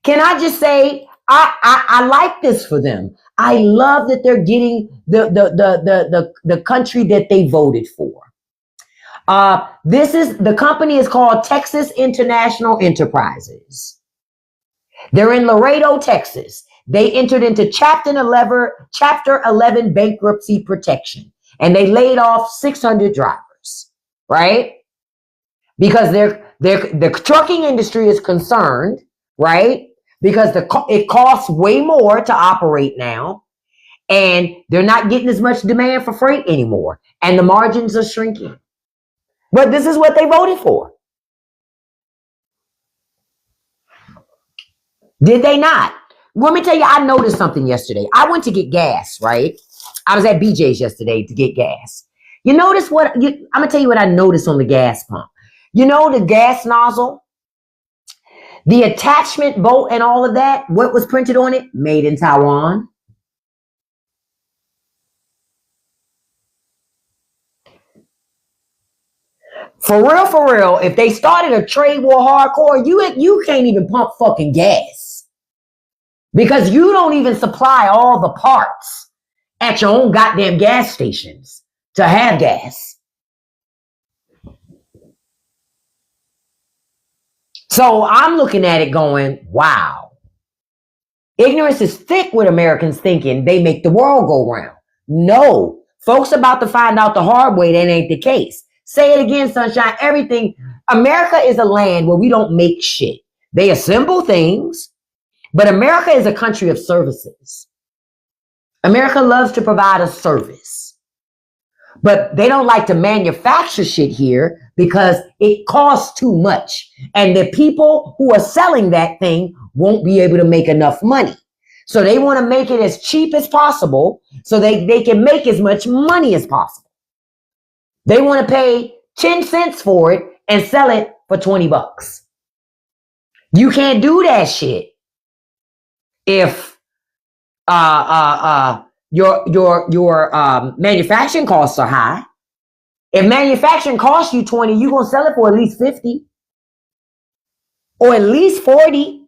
Can I just say, I like this for them. I love that they're getting the country that they voted for. The company is called Texas International Enterprises. They're in Laredo, Texas. They entered into Chapter 11 bankruptcy protection, and they laid off 600 drivers, right? Because the trucking industry is concerned, right? Because it costs way more to operate now, and they're not getting as much demand for freight anymore, and the margins are shrinking. But this is what they voted for. Did they not? Let me tell you, I noticed something yesterday. I went to get gas, right? I was at BJ's yesterday to get gas. You notice what? I'm going to tell you what I noticed on the gas pump. You know the gas nozzle? The attachment bolt and all of that, what was printed on it? Made in Taiwan. For real, if they started a trade war hardcore, you can't even pump fucking gas. Because you don't even supply all the parts at your own goddamn gas stations to have gas. So I'm looking at it going, wow. Ignorance is thick with Americans thinking they make the world go round. No. Folks about to find out the hard way that ain't the case. Say it again, sunshine. Everything. America is a land where we don't make shit. They assemble things, but America is a country of services. America loves to provide a service. But they don't like to manufacture shit here because it costs too much. And the people who are selling that thing won't be able to make enough money. So they want to make it as cheap as possible so they can make as much money as possible. They want to pay 10 cents for it and sell it for 20 bucks. You can't do that shit if your manufacturing costs are high. If manufacturing costs you 20, you're going to sell it for at least 50 or at least 40.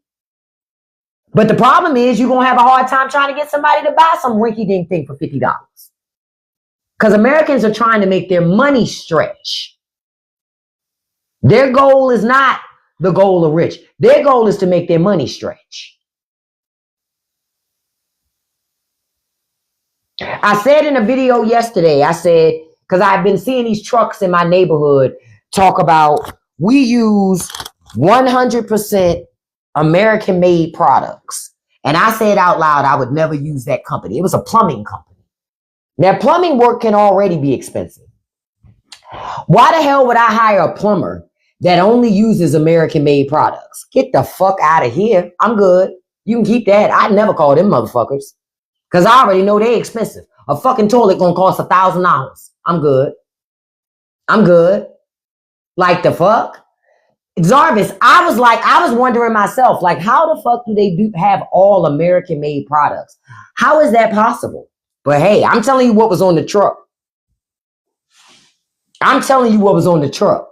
But the problem is you're going to have a hard time trying to get somebody to buy some rinky-dink thing for $50. Because Americans are trying to make their money stretch. Their goal is not the goal of rich. Their goal is to make their money stretch. I said in a video yesterday, I said, because I've been seeing these trucks in my neighborhood talk about we use 100% American-made products. And I said out loud, I would never use that company. It was a plumbing company. Now, plumbing work can already be expensive. Why the hell would I hire a plumber that only uses American-made products? Get the fuck out of here. I'm good. You can keep that. I'd never call them motherfuckers. Because I already know they're expensive. A fucking toilet gonna cost $1,000. I'm good. I'm good. Like the fuck? Jarvis, I was wondering myself, like, how the fuck do they have all American-made products? How is that possible? But hey, I'm telling you what was on the truck. I'm telling you what was on the truck.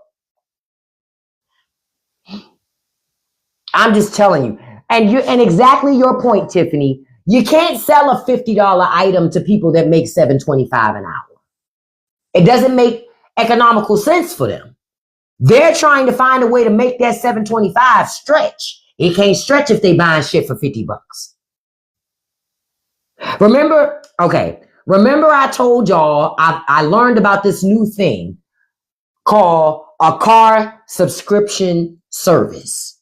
I'm just telling you. And exactly your point, Tiffany. You can't sell a $50 item to people that make $7.25 an hour. It doesn't make economical sense for them. They're trying to find a way to make that $7.25 stretch. It can't stretch if they buying shit for $50. Remember I told y'all I learned about this new thing called a car subscription service.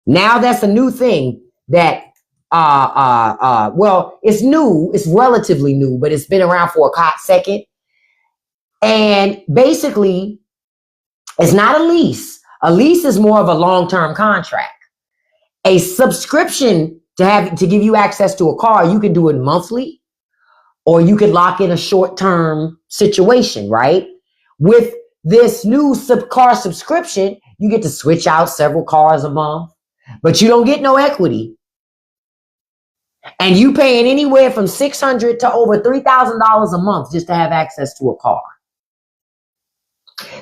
Now that's a new thing that well, it's new, it's relatively new, but it's been around for a hot second. And basically, it's not a lease. A lease is more of a long-term contract. A subscription to give you access to a car, you can do it monthly, or you could lock in a short-term situation, right? With this new car subscription, you get to switch out several cars a month, but you don't get no equity. And you paying anywhere from $600 to over $3,000 a month just to have access to a car.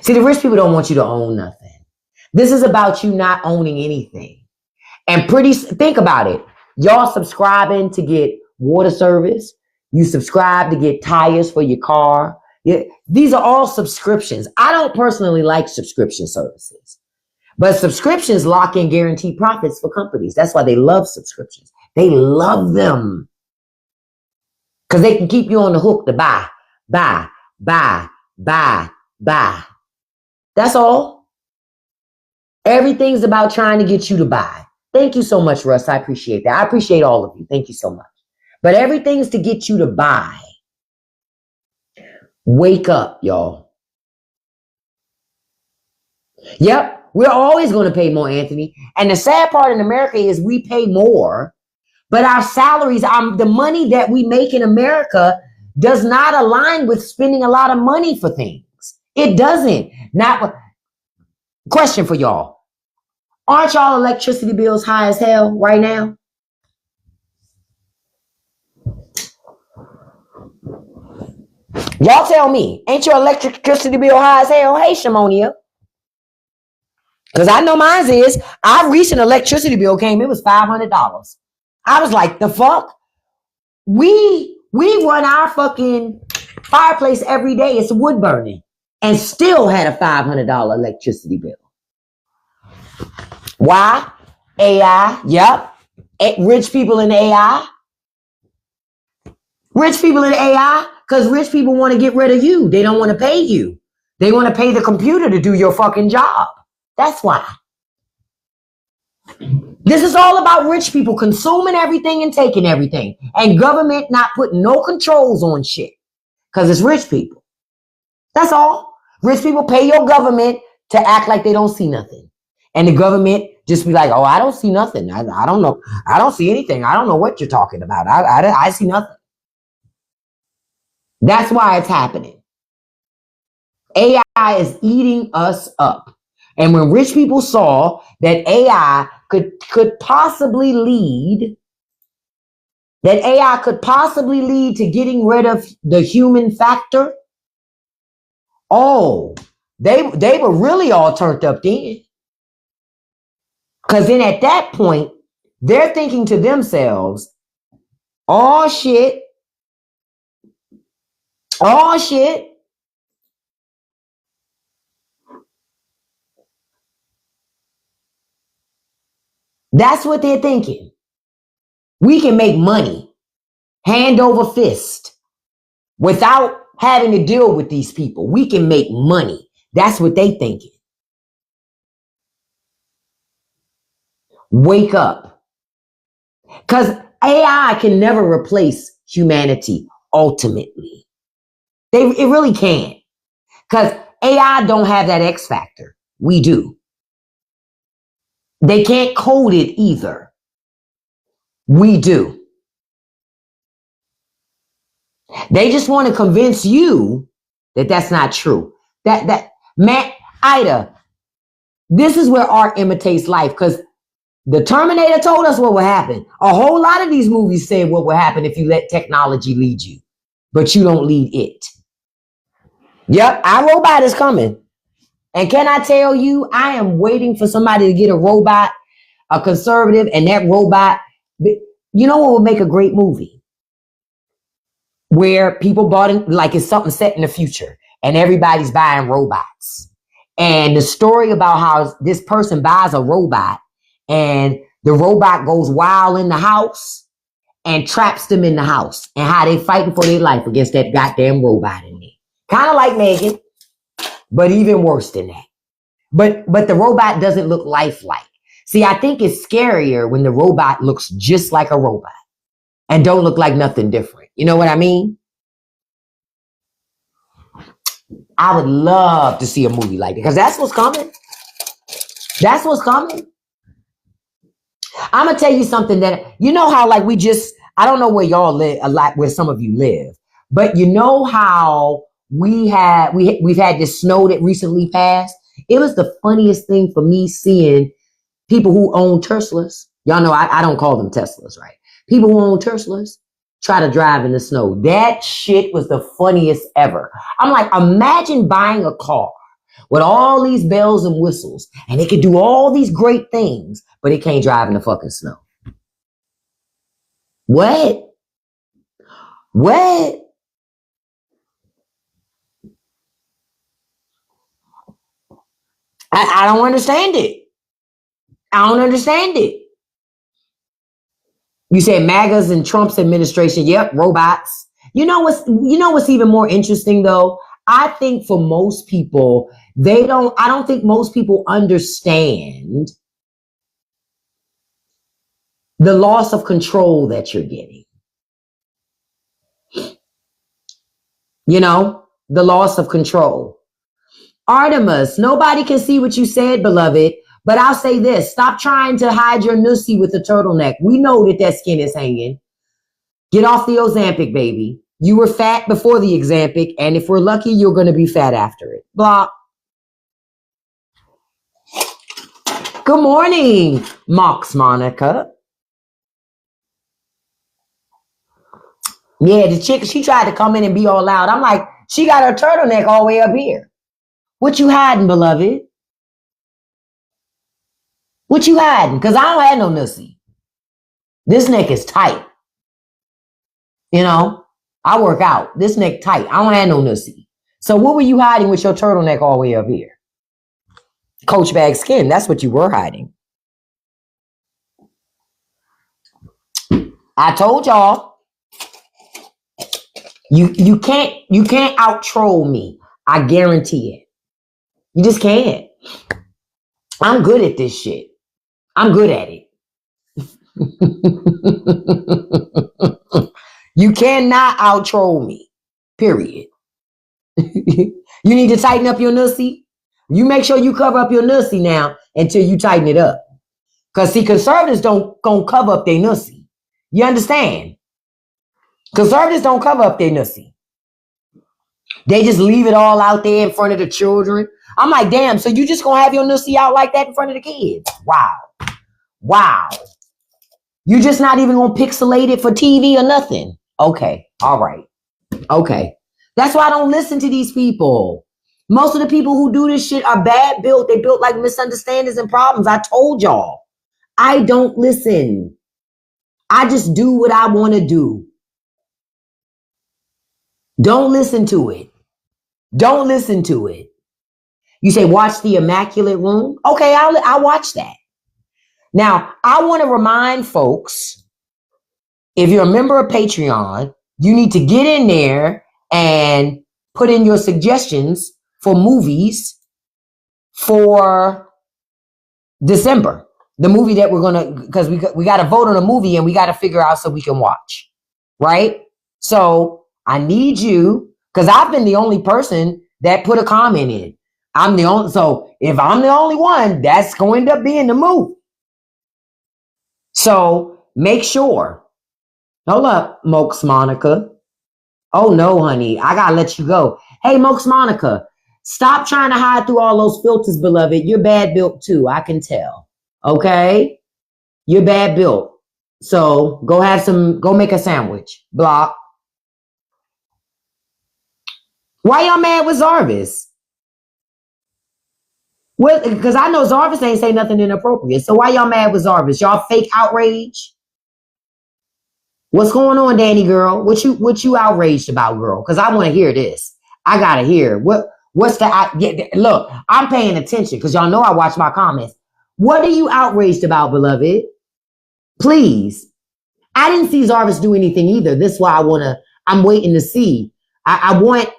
See, the rich people don't want you to own nothing. This is about you not owning anything. And think about it. Y'all subscribing to get water service. You subscribe to get tires for your car. Yeah, these are all subscriptions. I don't personally like subscription services. But subscriptions lock in guaranteed profits for companies. That's why they love subscriptions. They love them. Because they can keep you on the hook to buy. That's all. Everything's about trying to get you to buy. Thank you so much, Russ. I appreciate that. I appreciate all of you. Thank you so much. But everything's to get you to buy. Wake up, y'all. Yep, we're always going to pay more, Anthony. And the sad part in America is we pay more, but our salaries, the money that we make in America does not align with spending a lot of money for things. It doesn't. Not question for y'all. Aren't y'all electricity bills high as hell right now? Y'all tell me, ain't your electricity bill high as hell? Hey, Shamonia. Because I know mine is. Our recent electricity bill came, it was $500. I was like, the fuck? We run our fucking fireplace every day. It's wood burning. And still had a $500 electricity bill. Why? AI. Yep. Rich people in AI. Rich people in AI, because rich people want to get rid of you. They don't want to pay you. They want to pay the computer to do your fucking job. That's why. This is all about rich people consuming everything and taking everything. And government not putting no controls on shit. Because it's rich people. That's all. Rich people pay your government to act like they don't see nothing. And the government just be like, oh, I don't see nothing. I don't know. I don't see anything. I don't know what you're talking about. I see nothing. That's why it's happening. AI is eating us up. And when rich people saw that AI could possibly lead to getting rid of the human factor, oh, they were really all turned up then. Because then at that point, they're thinking to themselves, oh shit, that's what they're thinking. We can make money, hand over fist, without having to deal with these people. We can make money. That's what they thinking. Wake up. Because AI can never replace humanity ultimately. It really can't. Because AI don't have that X factor. We do. They can't code it either. We do. They just want to convince you that that's not true. Matt, Ida, this is where art imitates life, because the Terminator told us what would happen. A whole lot of these movies say what will happen if you let technology lead you, but you don't lead it. Yep, our robot is coming. And can I tell you, I am waiting for somebody to get a robot, a conservative, and that robot, you know what would make a great movie? Where people bought it, like it's something set in the future, and everybody's buying robots. And the story about how this person buys a robot, and the robot goes wild in the house and traps them in the house, and how they fighting for their life against that goddamn robot in there. Kind of like Megan, but even worse than that. But the robot doesn't look lifelike. See, I think it's scarier when the robot looks just like a robot and don't look like nothing different. You know what I mean? I would love to see a movie like that, because that's what's coming. That's what's coming. I'm going to tell you something that, you know how like I don't know where y'all live, a lot where some of you live, but you know how we've had this snow that recently passed? It was the funniest thing for me seeing people who own Teslas. Y'all know I don't call them Teslas, right? People who own Teslas try to drive in the snow. That shit was the funniest ever. I'm like, imagine buying a car with all these bells and whistles, and it can do all these great things, but it can't drive in the fucking snow. What? I don't understand it. I don't understand it. You said MAGAs and Trump's administration. Yep, robots. You know what's even more interesting though? I think for most people, I don't think most people understand the loss of control that you're getting. You know, the loss of control. Artemis, nobody can see what you said, beloved. But I'll say this. Stop trying to hide your nussy with a turtleneck. We know that skin is hanging. Get off the Ozempic, baby. You were fat before the Ozempic, and if we're lucky, you're going to be fat after it. Blah. Good morning, Mox Monica. Yeah, the chick, she tried to come in and be all loud. I'm like, she got her turtleneck all the way up here. What you hiding, beloved? What you hiding? Because I don't have no nussy. This neck is tight. You know, I work out. This neck tight. I don't have no nussy. So what were you hiding with your turtleneck all the way up here? Coach bag skin. That's what you were hiding. I told y'all. You can't out troll me. I guarantee it. You just can't. I'm good at this shit. I'm good at it. You cannot out troll me. Period. You need to tighten up your nussy. You make sure you cover up your nussy now until you tighten it up. Because see, conservatives don't cover up their nussy. You understand? Conservatives don't cover up their nussy. They just leave it all out there in front of the children. I'm like, damn, so you just gonna have your nussy out like that in front of the kids? Wow. Wow. You just not even gonna pixelate it for TV or nothing. Okay. All right. Okay. That's why I don't listen to these people. Most of the people who do this shit are bad built. They built like misunderstandings and problems. I told y'all. I don't listen. I just do what I want to do. Don't listen to it. Don't listen to it. You say, watch the Immaculate Room. Okay, I'll watch that. Now, I want to remind folks, if you're a member of Patreon, you need to get in there and put in your suggestions for movies for December. The movie that we're going to, because we got to vote on a movie and we got to figure out so we can watch. Right? So I need you, because I've been the only person that put a comment in. So if I'm the only one, that's going to be in the movie. So make sure. Hold up, Mox Monica. Oh no, honey, I gotta let you go. Hey, Mox Monica, stop trying to hide through all those filters, beloved. You're bad built too, I can tell. Okay? You're bad built. So go make a sandwich. Block. Why y'all mad with Zarvis? Well, because I know Zarvis ain't say nothing inappropriate. So why y'all mad with Zarvis? Y'all fake outrage? What's going on, Danny girl? What you outraged about, girl? Because I want to hear this. I gotta hear what's look. I'm paying attention because y'all know I watch my comments. What are you outraged about, beloved? Please. I didn't see Zarvis do anything either. This is why I'm waiting to see. I want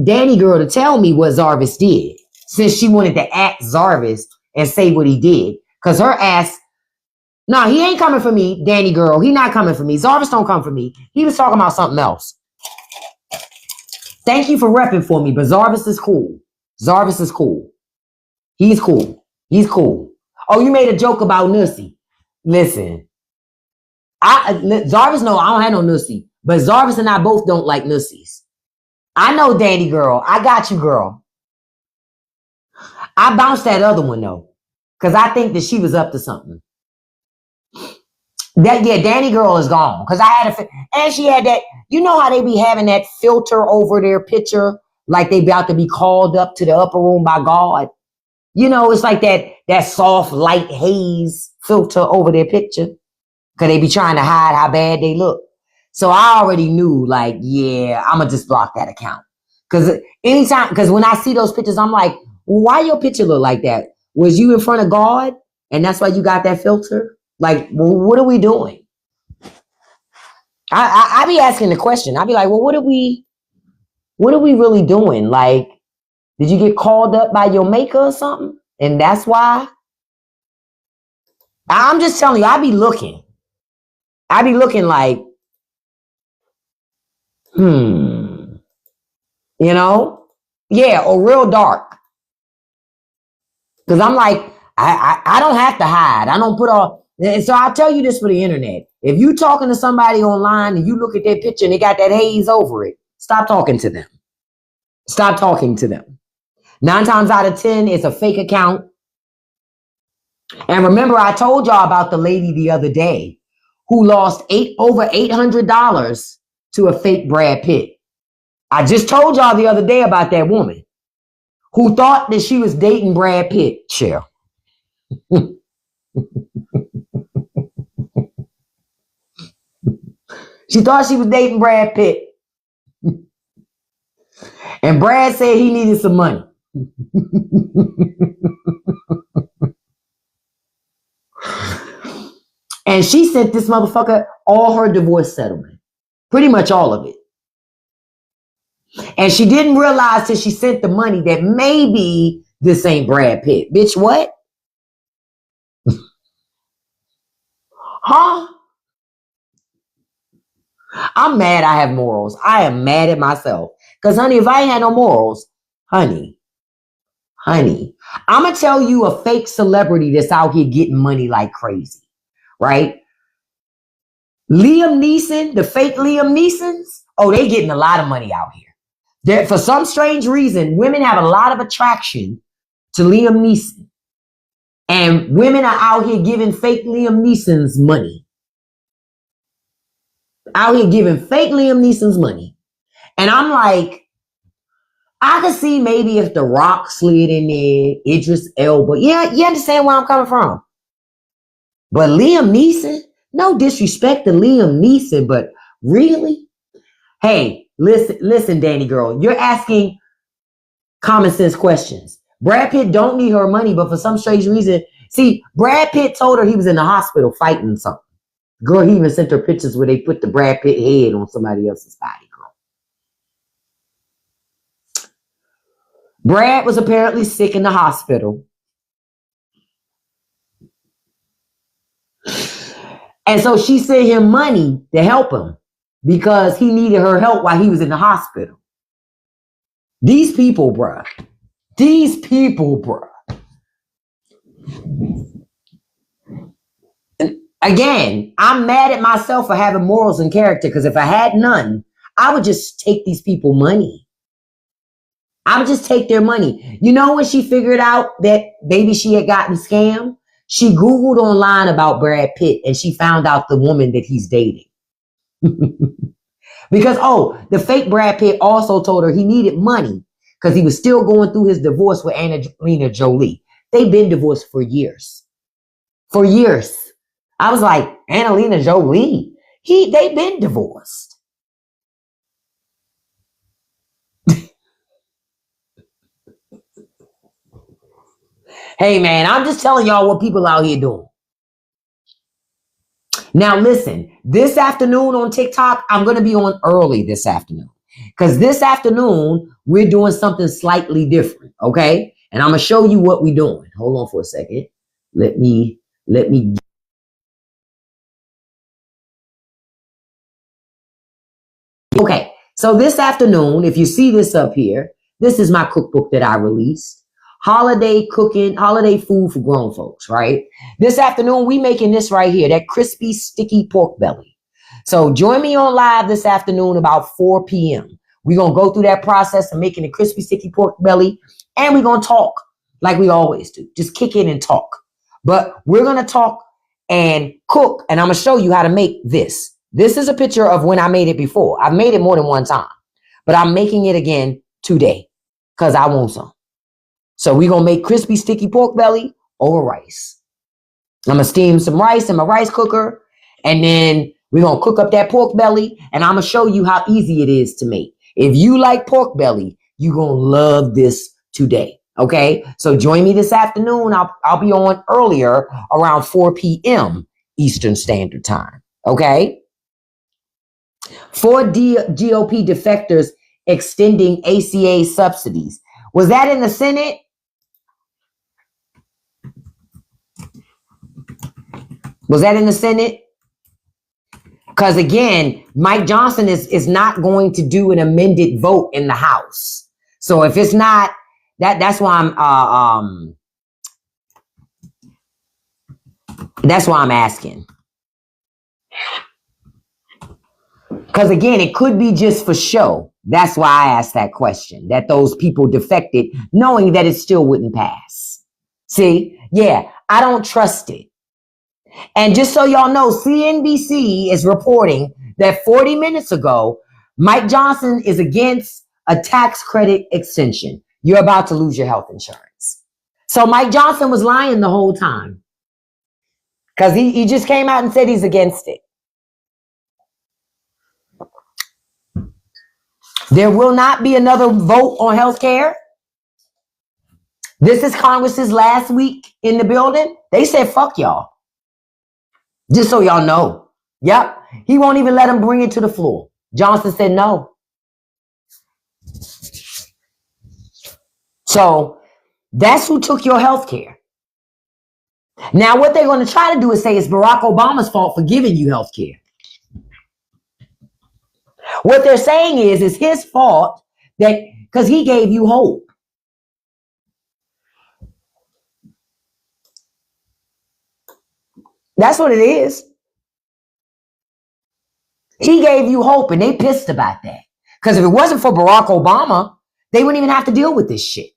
Danny girl to tell me what Zarvis did, since she wanted to act Zarvis and say what he did. Because her ass, no, he ain't coming for me, Danny girl. He not coming for me. Zarvis don't come for me. He was talking about something else. Thank you for repping for me, but Zarvis is cool. Zarvis is cool. He's cool. He's cool. Oh, you made a joke about Nussy. Listen, Zarvis, no, I don't have no Nussy, but Zarvis and I both don't like Nussies. I know, Danny girl. I got you, girl. I bounced that other one though, because I think that she was up to something. Danny girl is gone. Because I had and she had that, you know how they be having that filter over their picture, like they about to be called up to the upper room by God. You know, it's like that soft light haze filter over their picture. Because they be trying to hide how bad they look. So I already knew, like, yeah, I'm going to just block that account. Because when I see those pictures, I'm like, why your picture look like that? Was you in front of God? And that's why you got that filter? Like, well, what are we doing? I be asking the question. I be like, well, what are we really doing? Like, did you get called up by your maker or something? And that's why? I'm just telling you, I be looking like, you know? Yeah, or real dark. Because I'm like, I don't have to hide. I don't put all. And so I'll tell you this for the internet. If you talking to somebody online and you look at their picture and they got that haze over it, stop talking to them. Stop talking to them. 9 times out of 10, it's a fake account. And remember, I told y'all about the lady the other day who lost over $800 to a fake Brad Pitt. I just told y'all the other day about that woman who thought that she was dating Brad Pitt, Cheryl. She thought she was dating Brad Pitt. And Brad said he needed some money. And she sent this motherfucker all her divorce settlement. Pretty much all of it. And she didn't realize till she sent the money that maybe this ain't Brad Pitt. Bitch, what? Huh? I'm mad I have morals. I am mad at myself. Because, honey, if I ain't had no morals, honey, I'm going to tell you a fake celebrity that's out here getting money like crazy, right? Liam Neeson, the fake Liam Neesons, oh, they getting a lot of money out here. For some strange reason, women have a lot of attraction to Liam Neeson. And women are out here giving fake Liam Neeson's money. Out here giving fake Liam Neeson's money. And I'm like, I could see maybe if The Rock slid in there, Idris Elba. Yeah, you understand where I'm coming from. But Liam Neeson, no disrespect to Liam Neeson, but really? Hey, listen, Danny girl, you're asking common sense questions. Brad Pitt don't need her money, but for some strange reason, see, Brad Pitt told her he was in the hospital fighting something. Girl, he even sent her pictures where they put the Brad Pitt head on somebody else's body, girl. Brad was apparently sick in the hospital. And so she sent him money to help him because he needed her help while he was in the hospital. These people, bruh. And again, I'm mad at myself for having morals and character because if I had none, I would just take these people money. I would just take their money. You know when she figured out that maybe she had gotten scammed? She Googled online about Brad Pitt and she found out the woman that he's dating. Because, the fake Brad Pitt also told her he needed money because he was still going through his divorce with Angelina Jolie. They've been divorced for years. For years. I was like, Angelina Jolie? They've been divorced. Hey, man, I'm just telling y'all what people out here doing. Now, listen, this afternoon on TikTok, I'm going to be on early this afternoon. Because this afternoon, we're doing something slightly different, okay? And I'm going to show you what we're doing. Hold on for a second. Let me. Okay, so this afternoon, if you see this up here, this is my cookbook that I released. Holiday cooking, holiday food for grown folks, right? This afternoon, we making this right here, that crispy, sticky pork belly. So join me on live this afternoon about 4 p.m. We're going to go through that process of making the crispy, sticky pork belly, and we're going to talk like we always do. Just kick in and talk. But we're going to talk and cook, and I'm going to show you how to make this. This is a picture of when I made it before. I've made it more than one time, but I'm making it again today because I want some. So we're going to make crispy, sticky pork belly over rice. I'm going to steam some rice in my rice cooker, and then we're going to cook up that pork belly, and I'm going to show you how easy it is to make. If you like pork belly, you're going to love this today, okay? So join me this afternoon. I'll be on earlier around 4 p.m. Eastern Standard Time, okay? 4 GOP defectors extending ACA subsidies. Was that in the Senate? Was that in the Senate? Because again, Mike Johnson is not going to do an amended vote in the House. So if it's not, that's why I'm asking. Because again, it could be just for show. That's why I asked that question, that those people defected knowing that it still wouldn't pass. See? Yeah, I don't trust it. And just so y'all know, CNBC is reporting that 40 minutes ago, Mike Johnson is against a tax credit extension. You're about to lose your health insurance. So Mike Johnson was lying the whole time because he just came out and said he's against it. There will not be another vote on health care. This is Congress's last week in the building. They said, fuck y'all. Just so y'all know. Yep. He won't even let him bring it to the floor. Johnson said no. So that's who took your health care. Now, what they're going to try to do is say it's Barack Obama's fault for giving you health care. What they're saying is it's his fault that because he gave you hope. That's what it is. He gave you hope and they pissed about that. Because if it wasn't for Barack Obama, they wouldn't even have to deal with this shit.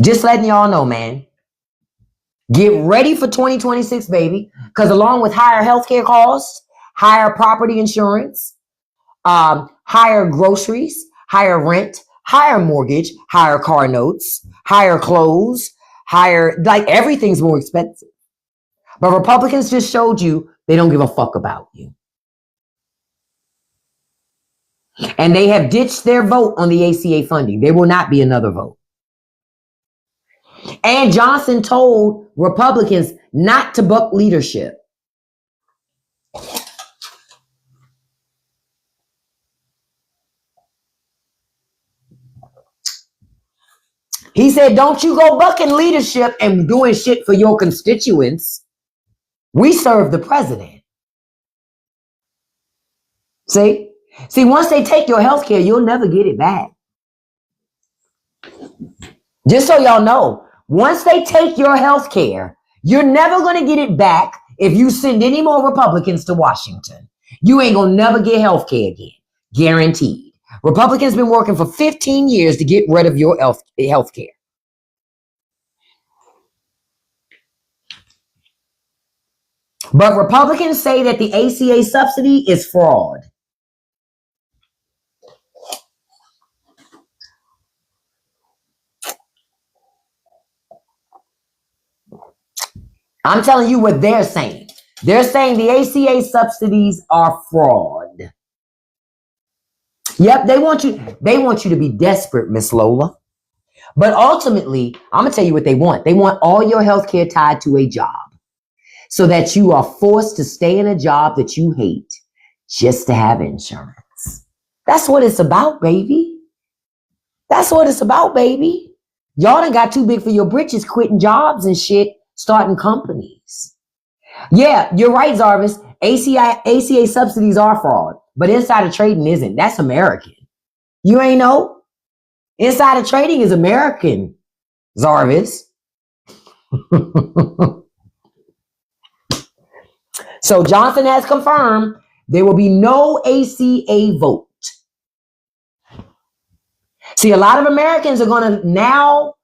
Just letting y'all know, man. Get ready for 2026, baby. Because along with higher healthcare costs, higher property insurance, higher groceries, higher rent, higher mortgage, higher car notes, higher clothes, like everything's more expensive. But Republicans just showed you they don't give a fuck about you. And they have ditched their vote on the ACA funding. There will not be another vote. And Johnson told Republicans not to buck leadership. He said, don't you go bucking leadership and doing shit for your constituents. We serve the president. See, once they take your health care, you'll never get it back. Just so y'all know, once they take your health care, you're never going to get it back if you send any more Republicans to Washington. You ain't going to never get health care again. Guaranteed. Republicans been working for 15 years to get rid of your health care. But Republicans say that the ACA subsidy is fraud. I'm telling you what they're saying. They're saying the ACA subsidies are fraud. Yep, they want you to be desperate, Miss Lola. But ultimately, I'm gonna tell you what they want. They want all your health care tied to a job so that you are forced to stay in a job that you hate just to have insurance. That's what it's about, baby. That's what it's about, baby. Y'all done got too big for your britches, quitting jobs and shit, starting companies. Yeah, you're right, Zarvis. ACA subsidies are fraud, but insider trading isn't. That's American. You ain't know? Insider trading is American, Zarvis. So Johnson has confirmed there will be no ACA vote. See, a lot of Americans are going to now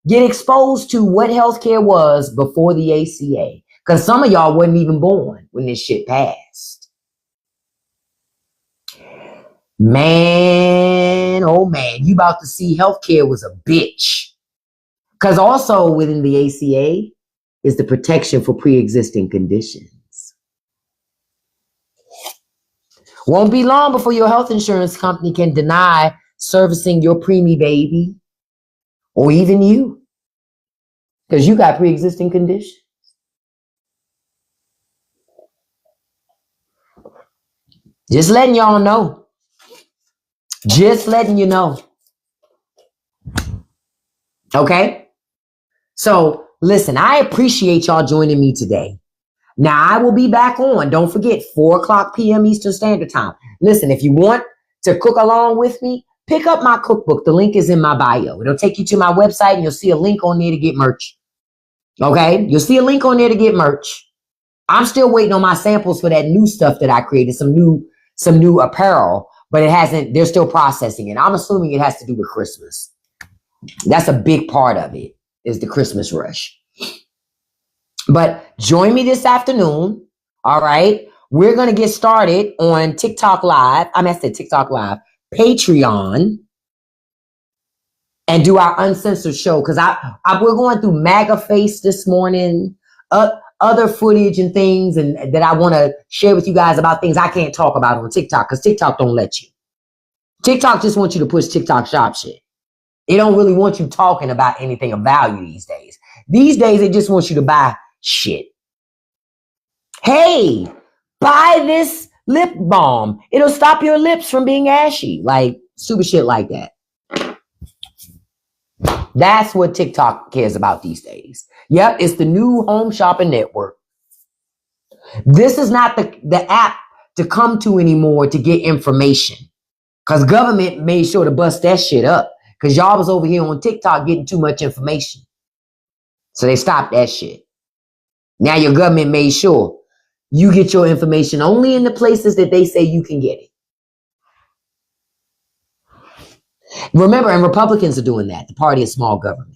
get exposed to what healthcare was before the ACA. Because some of y'all wasn't even born when this shit passed. Man, oh man, you about to see healthcare was a bitch. Because also within the ACA is the protection for pre-existing conditions. Won't be long before your health insurance company can deny servicing your preemie baby or even you because you got pre-existing conditions. Just letting y'all know. Just letting you know. Okay? So, listen, I appreciate y'all joining me today. Now, I will be back on. Don't forget, 4 o'clock p.m. Eastern Standard Time. Listen, if you want to cook along with me, pick up my cookbook. The link is in my bio. It'll take you to my website and you'll see a link on there to get merch. Okay? You'll see a link on there to get merch. I'm still waiting on my samples for that new stuff that I created, some new apparel, but they're still processing it. I'm assuming it has to do with Christmas. That's a big part of it, is the Christmas rush. But join me this afternoon. All right. We're going to get started on TikTok Live. I said TikTok Live, Patreon, and do our uncensored show. Cause we're going through MAGA Face this morning, other footage and things and that I want to share with you guys about things I can't talk about on TikTok because TikTok don't let you. TikTok just wants you to push TikTok shop shit. It don't really want you talking about anything of value these days. These days, it just wants you to buy shit. Hey, buy this lip balm. It'll stop your lips from being ashy. Like, stupid shit like that. That's what TikTok cares about these days. Yep, it's the new home shopping network. This is not the app to come to anymore to get information. Because government made sure to bust that shit up. Because y'all was over here on TikTok getting too much information. So they stopped that shit. Now your government made sure you get your information only in the places that they say you can get it. Remember, and Republicans are doing that. The party of small government.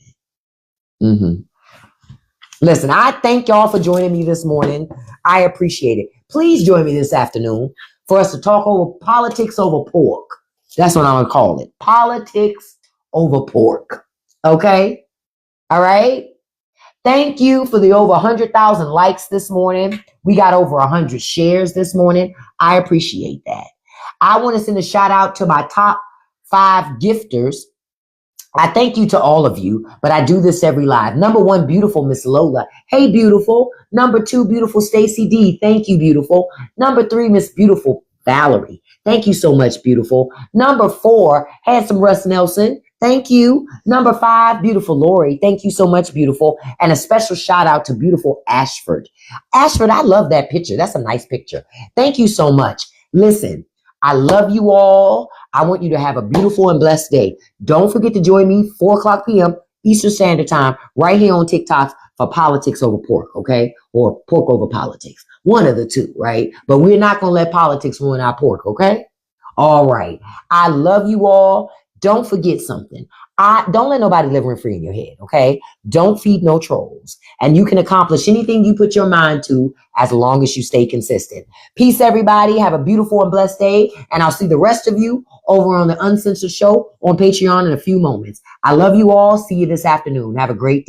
Listen, I thank y'all for joining me this morning. I appreciate it. Please join me this afternoon for us to talk over politics over pork. That's what I'm going to call it. Politics over pork. Okay? All right? Thank you for the over 100,000 likes this morning. We got over 100 shares this morning. I appreciate that. I want to send a shout out to my top 5 gifters. I thank you to all of you, but I do this every live. Number 1, beautiful Miss Lola. Hey, beautiful. Number 2, beautiful Stacy D. Thank you, beautiful. Number 3, Miss Beautiful Valerie. Thank you so much, beautiful. Number 4, handsome Russ Nelson. Thank you. Number 5, beautiful Lori. Thank you so much, beautiful. And a special shout out to beautiful Ashford. Ashford, I love that picture. That's a nice picture. Thank you so much. Listen, I love you all. I want you to have a beautiful and blessed day. Don't forget to join me 4:00 p.m. Eastern Standard Time right here on TikTok for politics over pork, okay? Or pork over politics. One of the two, right? But we're not going to let politics ruin our pork, okay? All right. I love you all. Don't forget something. Don't let nobody live rent free in your head, okay? Don't feed no trolls. And you can accomplish anything you put your mind to as long as you stay consistent. Peace, everybody. Have a beautiful and blessed day. And I'll see the rest of you over on the Uncensored Show on Patreon in a few moments. I love you all. See you this afternoon. Have a great day.